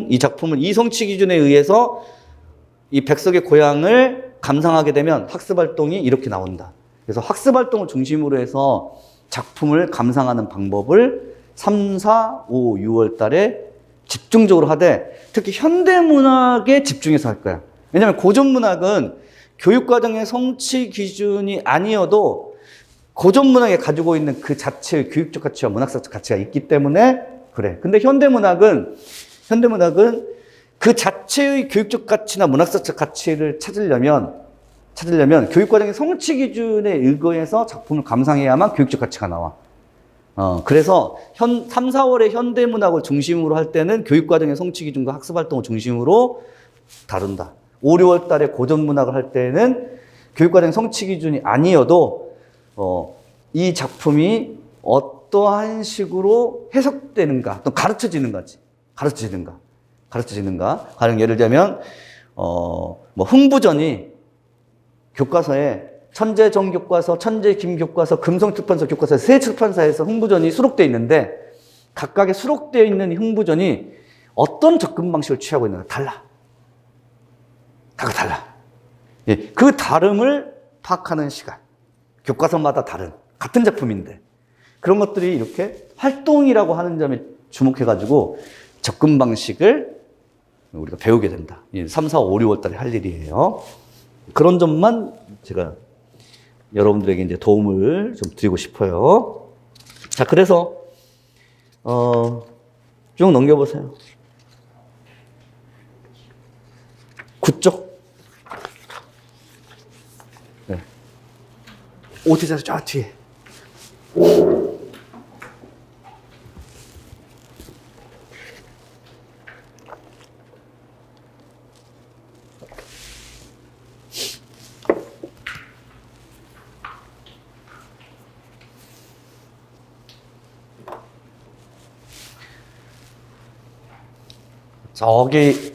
[SPEAKER 2] 이 작품은 이 성취 기준에 의해서 이 백석의 고향을 감상하게 되면 학습 활동이 이렇게 나온다. 그래서 학습 활동을 중심으로 해서 작품을 감상하는 방법을 3, 4, 5, 6월 달에 집중적으로 하되 특히 현대문학에 집중해서 할 거야. 왜냐하면 고전문학은 교육과정의 성취 기준이 아니어도 고전문학에 가지고 있는 그 자체의 교육적 가치와 문학사적 가치가 있기 때문에 그래. 근데 현대문학은 그 자체의 교육적 가치나 문학사적 가치를 찾으려면 교육과정의 성취 기준에 의거해서 작품을 감상해야만 교육적 가치가 나와. 그래서 3, 4월의 현대문학을 중심으로 할 때는 교육과정의 성취 기준과 학습활동을 중심으로 다룬다. 5, 6월 달에 고전문학을 할 때는 교육과정의 성취 기준이 아니어도 이 작품이 어떠한 식으로 해석되는가, 또 가르쳐지는가지. 가르쳐지는가. 가령 예를 들면, 흥부전이 교과서에 천재정 교과서, 천재김 교과서, 금성출판서 교과서 세 출판사에서 흥부전이 수록되어 있는데 각각의 수록되어 있는 흥부전이 어떤 접근 방식을 취하고 있는가 달라. 달라. 예, 그 다름을 파악하는 시간. 교과서마다 다른 같은 작품인데 그런 것들이 이렇게 활동이라고 하는 점에 주목해가지고 접근 방식을 우리가 배우게 된다. 3, 4, 5, 6월 달에 할 일이에요. 그런 점만 제가 여러분들에게 이제 도움을 좀 드리고 싶어요. 자, 그래서, 쭉 넘겨보세요. 9쪽. 네. 오티자에서 쫙 뒤에. 저기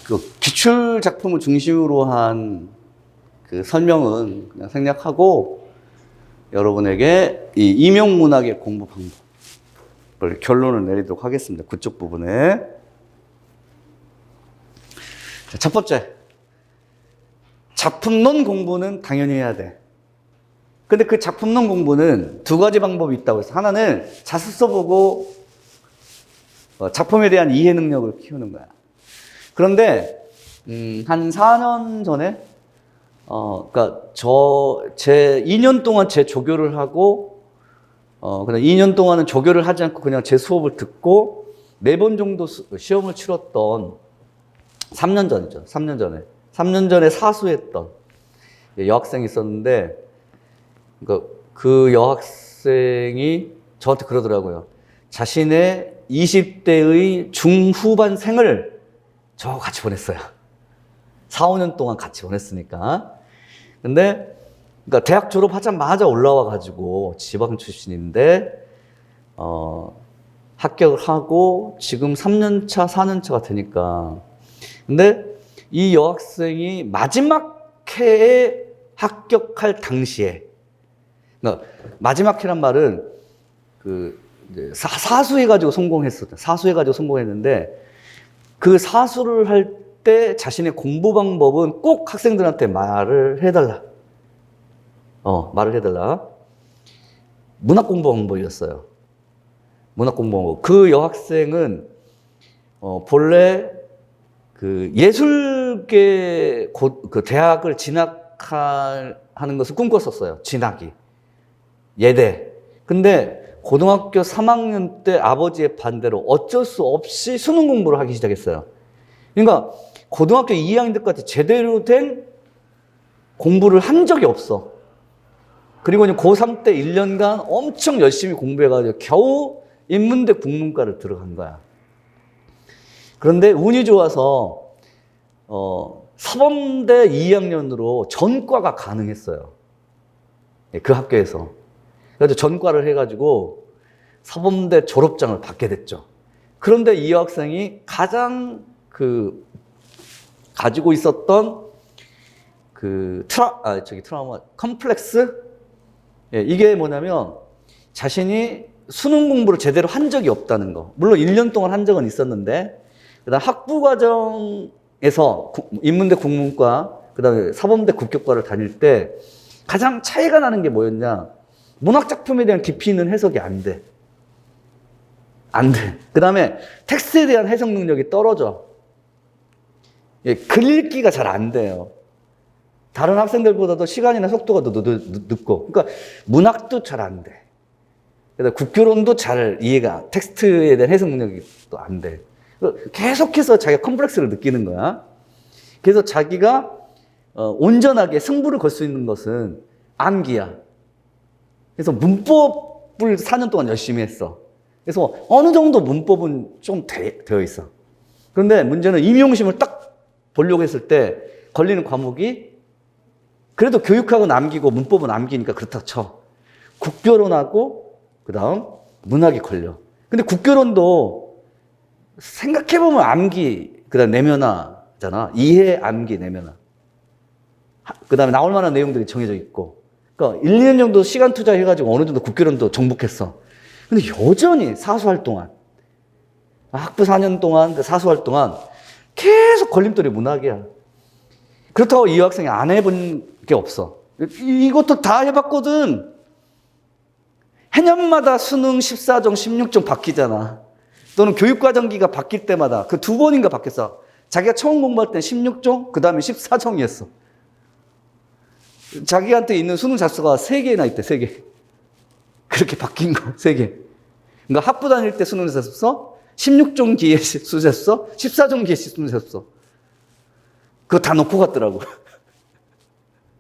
[SPEAKER 2] 그 기출 작품을 중심으로 한 그 설명은 그냥 생략하고 여러분에게 이 임용문학의 공부 방법을 결론을 내리도록 하겠습니다. 그쪽 부분에. 자, 첫 번째. 작품론 공부는 당연히 해야 돼. 근데 그 작품론 공부는 두 가지 방법이 있다고 해서 하나는 자습 써보고 작품에 대한 이해 능력을 키우는 거야. 그런데 한 4년 전에 그러니까 제 2년 동안 제 조교를 하고 그냥 2년 동안은 조교를 하지 않고 그냥 제 수업을 듣고 4번 정도 시험을 치렀던 3년 전이죠. 3년 전에. 3년 전에 사수했던 여학생이 있었는데 그 여학생이 저한테 그러더라고요. 자신의 20대의 중후반 생을 저하고 같이 보냈어요. 4, 5년 동안 같이 보냈으니까. 근데, 그러니까 대학 졸업하자마자 올라와가지고 지방 출신인데, 합격을 하고 지금 3년차, 4년차가 되니까. 근데 이 여학생이 마지막 해에 합격할 당시에, 그러니까 마지막 해란 말은 사수해가지고 사수해가지고 성공했는데 그 사수를 할 때 자신의 공부 방법은 꼭 학생들한테 말을 해달라. 말을 해달라. 문학 공부 방법이었어요. 문학 공부 방법. 그 여학생은 본래 그 예술계 그 대학을 진학하는 것을 꿈꿨었어요. 진학이. 예대. 근데 고등학교 3학년 때 아버지의 반대로 어쩔 수 없이 수능 공부를 하기 시작했어요. 그러니까 고등학교 2학년 때까지 제대로 된 공부를 한 적이 없어. 그리고 고3 때 1년간 엄청 열심히 공부해가지고 겨우 인문대 국문과를 들어간 거야. 그런데 운이 좋아서 서범대 2학년으로 전과가 가능했어요. 그 학교에서. 그래서 전과를 해가지고 서범대 졸업장을 받게 됐죠. 그런데 이 여학생이 가장 가지고 있었던 트라우마, 컴플렉스? 예, 이게 뭐냐면 자신이 수능 공부를 제대로 한 적이 없다는 거. 물론 1년 동안 한 적은 있었는데, 그다음 학부과정에서 인문대 국문과, 그다음에 사범대 국격과를 다닐 때 가장 차이가 나는 게 뭐였냐? 문학작품에 대한 깊이 있는 해석이 안 돼. 그 다음에 텍스트에 대한 해석 능력이 떨어져. 예, 글 읽기가 잘 안 돼요. 다른 학생들보다도 시간이나 속도가 더 늦고. 그러니까 문학도 잘 안 돼. 그다음에 국교론도 잘 이해가, 텍스트에 대한 해석 능력이 또 안 돼. 계속해서 자기가 컴플렉스를 느끼는 거야. 그래서 자기가 온전하게 승부를 걸 수 있는 것은 암기야. 그래서 문법을 4년 동안 열심히 했어. 그래서 어느 정도 문법은 좀 되어 있어. 그런데 문제는 임용시험을 딱 보려고 했을 때 걸리는 과목이 그래도 교육학은 암기고 문법은 암기니까 그렇다 쳐. 국교론하고 그다음 문학이 걸려. 근데 국교론도 생각해보면 암기, 그다음 내면화잖아. 이해, 암기, 내면화. 그다음에 나올 만한 내용들이 정해져 있고. 그러니까 1, 2년 정도 시간 투자해가지고 어느 정도 국교론도 정복했어. 근데 여전히 사수할 동안, 학부 4년 동안, 그 사수할 동안 계속 걸림돌이 문학이야. 그렇다고 이 학생이 안 해본 게 없어. 이것도 다 해봤거든. 해년마다 수능 14종, 16종 바뀌잖아. 또는 교육과정기가 바뀔 때마다 그 2번인가 바뀌었어. 자기가 처음 공부할 때 16종, 그 다음에 14종이었어. 자기한테 있는 수능 자수가 3개나 있대, 3개. 그렇게 바뀐 거, 3개. 그러니까 학부 다닐 때 수능 자수서, 16종 기회 수자수서, 14종 기회 수능 자수서. 그거 다 놓고 갔더라고.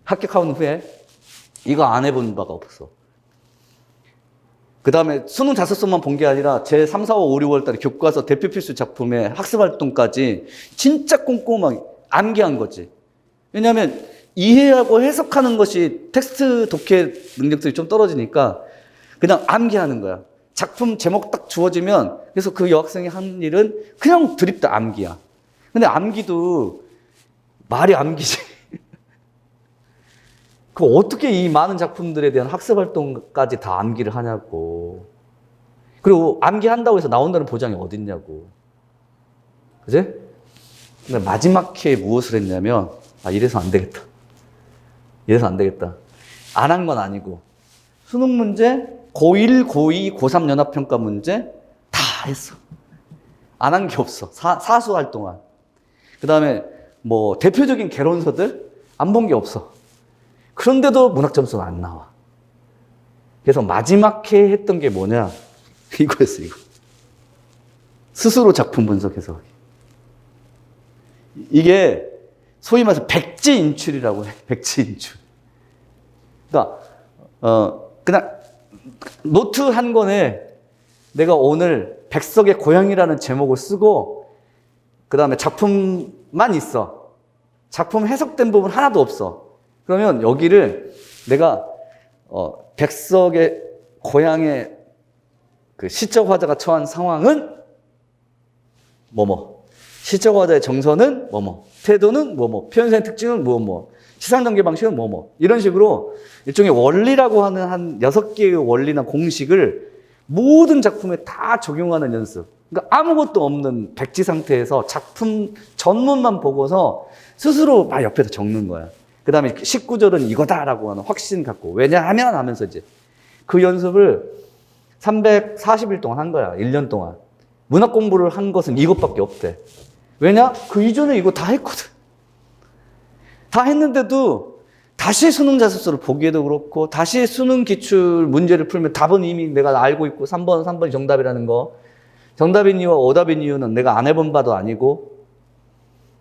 [SPEAKER 2] 합격하는 후에 이거 안 해본 바가 없어. 그 다음에 수능 자소서만 본 게 아니라 제 3, 4, 5, 6월 달에 교과서 대표 필수 작품의 학습활동까지 진짜 꼼꼼하게 암기한 거지. 왜냐하면 이해하고 해석하는 것이 텍스트 독해 능력들이 좀 떨어지니까 그냥 암기하는 거야. 작품 제목 딱 주어지면 그래서 그 여학생이 한 일은 그냥 드립다 암기야. 근데 암기도 말이 암기지. 그 어떻게 이 많은 작품들에 대한 학습 활동까지 다 암기를 하냐고. 그리고 암기한다고 해서 나온다는 보장이 어딨냐고. 그지? 근데 마지막 회에 무엇을 했냐면, 이래서 안 되겠다. 이래서 안 되겠다. 안 한 건 아니고. 수능 문제, 고1, 고2, 고3 연합평가 문제 다 했어. 안 한 게 없어. 사수 활동한. 그 다음에 뭐 대표적인 개론서들 안 본 게 없어. 그런데도 문학 점수가 안 나와. 그래서 마지막 해 했던 게 뭐냐? 이거였어, 이거. 스스로 작품 분석해서. 이게 소위 말해서 백지인출이라고 해. 백지인출. 그러니까, 그냥 노트 한 권에 내가 오늘 백석의 고향이라는 제목을 쓰고, 그 다음에 작품만 있어. 작품 해석된 부분 하나도 없어. 그러면 여기를 내가 백석의 고향의 그 시적 화자가 처한 상황은 뭐뭐, 시적 화자의 정서는 뭐뭐, 태도는 뭐뭐, 표현상의 특징은 뭐뭐, 시상 전개 방식은 뭐뭐, 이런 식으로 일종의 원리라고 하는 한 6개의 원리나 공식을 모든 작품에 다 적용하는 연습. 그러니까 아무것도 없는 백지 상태에서 작품 전문만 보고서 스스로 막 옆에서 적는 거야. 그 다음에 19절은 이거다라고 하는 확신 갖고. 왜냐하면 하면서 이제 그 연습을 340일 동안 한 거야. 1년 동안. 문학 공부를 한 것은 이것밖에 없대. 왜냐? 그 이전에 이거 다 했거든. 다 했는데도 다시 수능 자소서를 보기에도 그렇고 다시 수능 기출 문제를 풀면 답은 이미 내가 알고 있고 3번이 정답이라는 거. 정답인 이유와 오답인 이유는 내가 안 해본 바도 아니고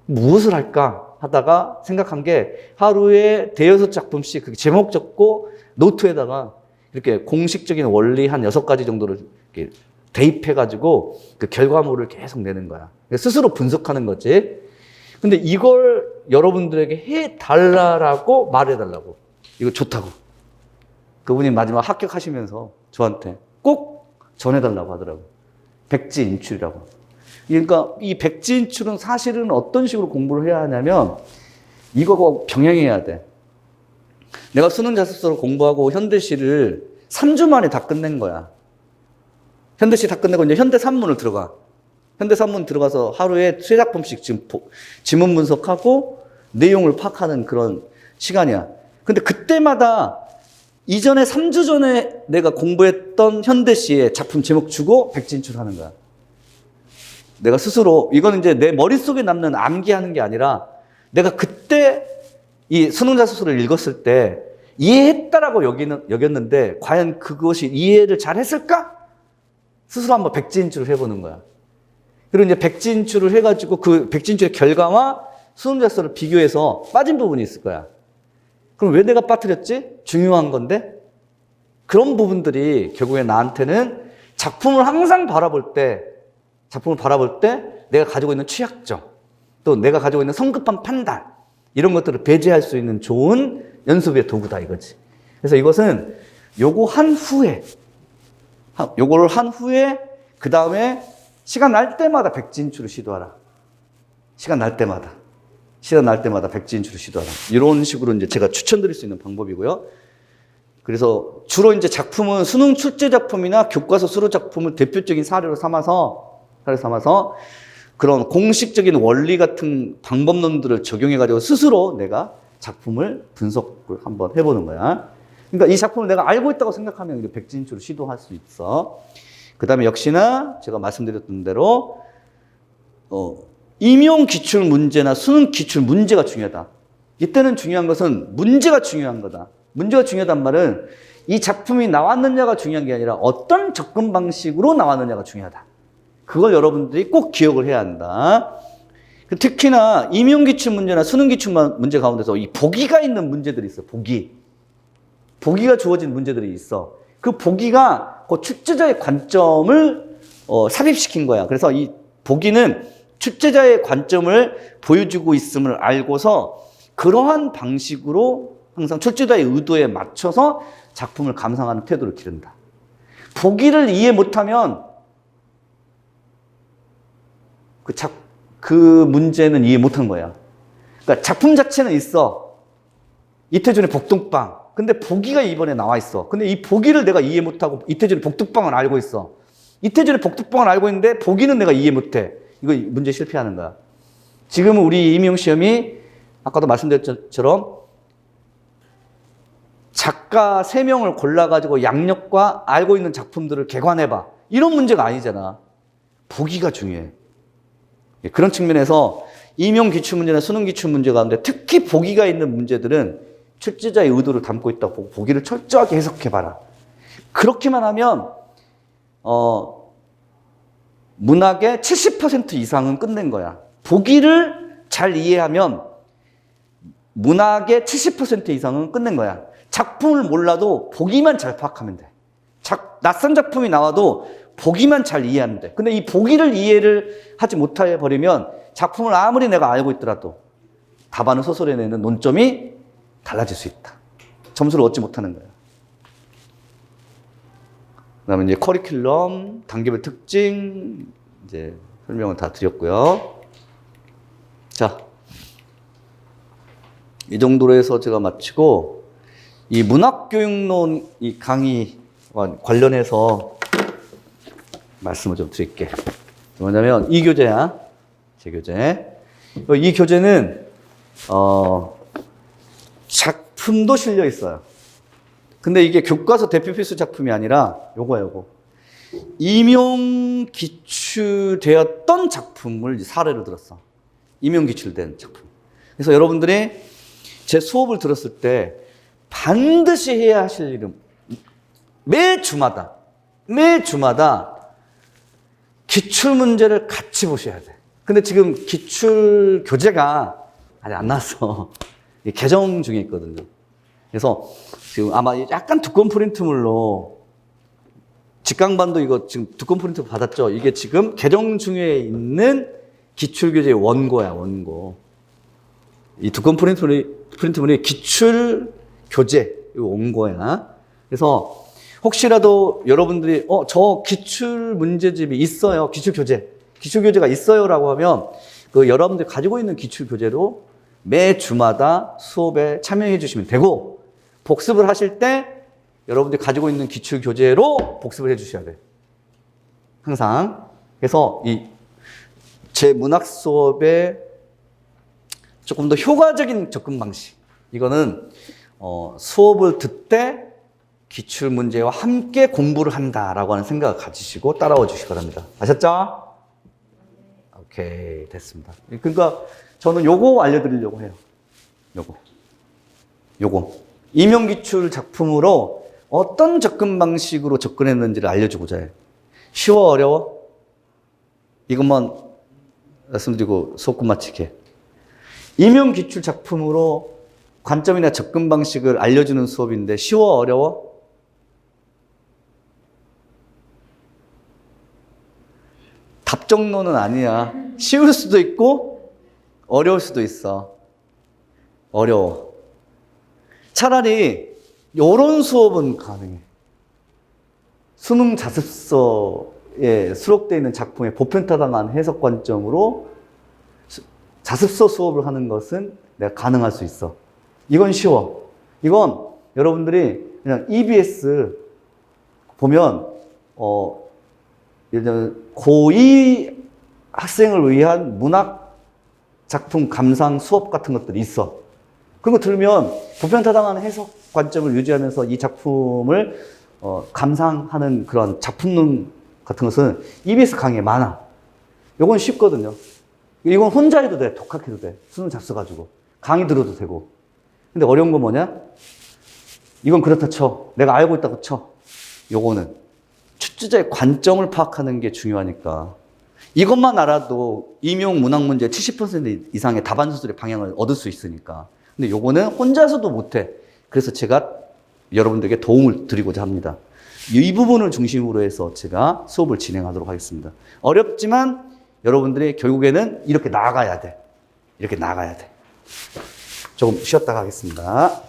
[SPEAKER 2] 무엇을 할까 하다가 생각한 게 하루에 대여섯 작품씩 그 제목 적고 노트에다가 이렇게 공식적인 원리 한 6가지 정도를 이렇게 대입해가지고 그 결과물을 계속 내는 거야. 스스로 분석하는 거지. 근데 이걸 여러분들에게 해달라고 말해달라고. 이거 좋다고. 그분이 마지막 합격하시면서 저한테 꼭 전해달라고 하더라고. 백지인출이라고. 그러니까 이 백지인출은 사실은 어떤 식으로 공부를 해야 하냐면 이거가 병행해야 돼. 내가 수능 자습서를 공부하고 현대시를 3주 만에 다 끝낸 거야. 현대시 다 끝내고 이제 현대산문을 들어가. 현대산문 들어가서 하루에 3작품씩 지문 분석하고 내용을 파악하는 그런 시간이야. 근데 그때마다 이전에 3주 전에 내가 공부했던 현대시의 작품 제목 주고 백지인출하는 거야. 내가 스스로, 이거는 이제 내 머릿속에 남는 암기하는 게 아니라 내가 그때 이 수능 자소서를 읽었을 때 이해했다라고 여겼는데 과연 그것이 이해를 잘 했을까? 스스로 한번 백지인출을 해보는 거야. 그리고 이제 백지인출을 해가지고 그 백지인출의 결과와 수능 작성을 비교해서 빠진 부분이 있을 거야. 그럼 왜 내가 빠뜨렸지? 중요한 건데? 그런 부분들이 결국에 나한테는 작품을 항상 바라볼 때 내가 가지고 있는 취약점, 또 내가 가지고 있는 성급한 판단, 이런 것들을 배제할 수 있는 좋은 연습의 도구다 이거지. 그래서 이것은 요거를 한 후에 그 다음에 시간 날 때마다 백지인출을 시도하라. 시간 날 때마다 백지인출을 시도하라. 이런 식으로 이제 제가 추천드릴 수 있는 방법이고요. 그래서 주로 이제 작품은 수능 출제 작품이나 교과서 수료 작품을 대표적인 사례로 삼아서 그런 공식적인 원리 같은 방법론들을 적용해가지고 스스로 내가 작품을 분석을 한번 해보는 거야. 그러니까 이 작품을 내가 알고 있다고 생각하면 이제 백지인출을 시도할 수 있어. 그 다음에 역시나 제가 말씀드렸던 대로 임용 기출 문제나 수능 기출 문제가 중요하다. 이때는 중요한 것은 문제가 중요한 거다. 문제가 중요하단 말은 이 작품이 나왔느냐가 중요한 게 아니라 어떤 접근 방식으로 나왔느냐가 중요하다. 그걸 여러분들이 꼭 기억을 해야 한다. 특히나 임용 기출 문제나 수능 기출 문제 가운데서 이 보기가 있는 문제들이 있어. 보기가 주어진 문제들이 있어. 그 보기가 그 출제자의 관점을 삽입시킨 거야. 그래서 이 보기는 출제자의 관점을 보여주고 있음을 알고서 그러한 방식으로 항상 출제자의 의도에 맞춰서 작품을 감상하는 태도를 기른다. 보기를 이해 못하면 그 문제는 이해 못한 거야. 그러니까 작품 자체는 있어. 이태준의 복동방. 근데 보기가 이번에 나와 있어. 근데 이 보기를 내가 이해 못하고 이태준의 복덕방을 알고 있어. 이태준의 복덕방을 알고 있는데 보기는 내가 이해 못해. 이거 문제 실패하는 거야. 지금은 우리 임용시험이 아까도 말씀드렸던 것처럼 작가 3명을 골라가지고 양력과 알고 있는 작품들을 개관해봐. 이런 문제가 아니잖아. 보기가 중요해. 그런 측면에서 임용 기출문제나 수능 기출문제 가운데 특히 보기가 있는 문제들은 출제자의 의도를 담고 있다고 보고 보기를 철저하게 해석해봐라. 그렇게만 하면 문학의 70% 이상은 끝낸 거야. 보기를 잘 이해하면 문학의 70% 이상은 끝낸 거야. 작품을 몰라도 보기만 잘 파악하면 돼. 낯선 작품이 나와도 보기만 잘 이해하면 돼. 근데 이 보기를 이해를 하지 못해 버리면 작품을 아무리 내가 알고 있더라도 답안을 소설해내는 논점이 달라질 수 있다. 점수를 얻지 못하는 거예요. 그 다음에 이제 커리큘럼, 단계별 특징, 이제 설명을 다 드렸고요. 자, 이 정도로 해서 제가 마치고, 이 문학교육론 이 강의와 관련해서 말씀을 좀 드릴게요. 뭐냐면, 이 교재야. 제 교재. 이 교재는, 작품도 실려 있어요. 근데 이게 교과서 대표 필수 작품이 아니라 요거. 임용 기출되었던 작품을 사례로 들었어. 임용 기출된 작품. 그래서 여러분들이 제 수업을 들었을 때 반드시 해야 하실 일은 매 주마다 기출 문제를 같이 보셔야 돼. 근데 지금 기출 교재가 아직 안 나왔어. 개정 중에 있거든요. 그래서 지금 아마 약간 두꺼운 프린트물로 직강반도 이거 지금 두꺼운 프린트 받았죠? 이게 지금 개정 중에 있는 기출교재의 원고야, 원고. 이 두꺼운 프린트물이 기출교재 원고야. 그래서 혹시라도 여러분들이 저 기출 문제집이 있어요. 기출교재가 있어요라고 하면 그 여러분들이 가지고 있는 기출교재로 매 주마다 수업에 참여해 주시면 되고, 복습을 하실 때 여러분들이 가지고 있는 기출 교재로 복습을 해 주셔야 돼. 항상. 그래서 제 문학 수업에 조금 더 효과적인 접근 방식. 이거는 수업을 듣되 기출 문제와 함께 공부를 한다라고 하는 생각을 가지시고 따라와 주시기 바랍니다. 아셨죠? 오케이, 됐습니다. 그러니까 저는 요거 알려드리려고 해요. 요거. 임용기출 작품으로 어떤 접근 방식으로 접근했는지를 알려주고자 해요. 쉬워, 어려워? 이것만 말씀드리고 수업 끝마치게. 임용 기출 작품으로 관점이나 접근 방식을 알려주는 수업인데 쉬워, 어려워? 답정론은 아니야. 쉬울 수도 있고 어려울 수도 있어. 어려워. 차라리 이런 수업은 가능해. 수능 자습서에 수록되어 있는 작품의 보편타당한 해석 관점으로 자습서 수업을 하는 것은 내가 가능할 수 있어. 이건 쉬워. 이건 여러분들이 그냥 EBS 보면 예를 들면 고2 학생을 위한 문학 작품 감상 수업 같은 것들이 있어. 그런 거 들으면 보편타당한 해석 관점을 유지하면서 이 작품을 감상하는 그런 작품론 같은 것은 EBS 강의에 많아. 요건 쉽거든요. 이건 혼자 해도 돼. 독학해도 돼. 수능 잡숴 가지고. 강의 들어도 되고. 근데 어려운 건 뭐냐? 이건 그렇다 쳐. 내가 알고 있다고 쳐. 요거는 출제자의 관점을 파악하는 게 중요하니까. 이것만 알아도 임용 문학 문제 70% 이상의 답안 수술의 방향을 얻을 수 있으니까. 근데 요거는 혼자서도 못해. 그래서 제가 여러분들에게 도움을 드리고자 합니다. 이 부분을 중심으로 해서 제가 수업을 진행하도록 하겠습니다. 어렵지만 여러분들이 결국에는 이렇게 나가야 돼. 이렇게 나가야 돼. 조금 쉬었다 가겠습니다.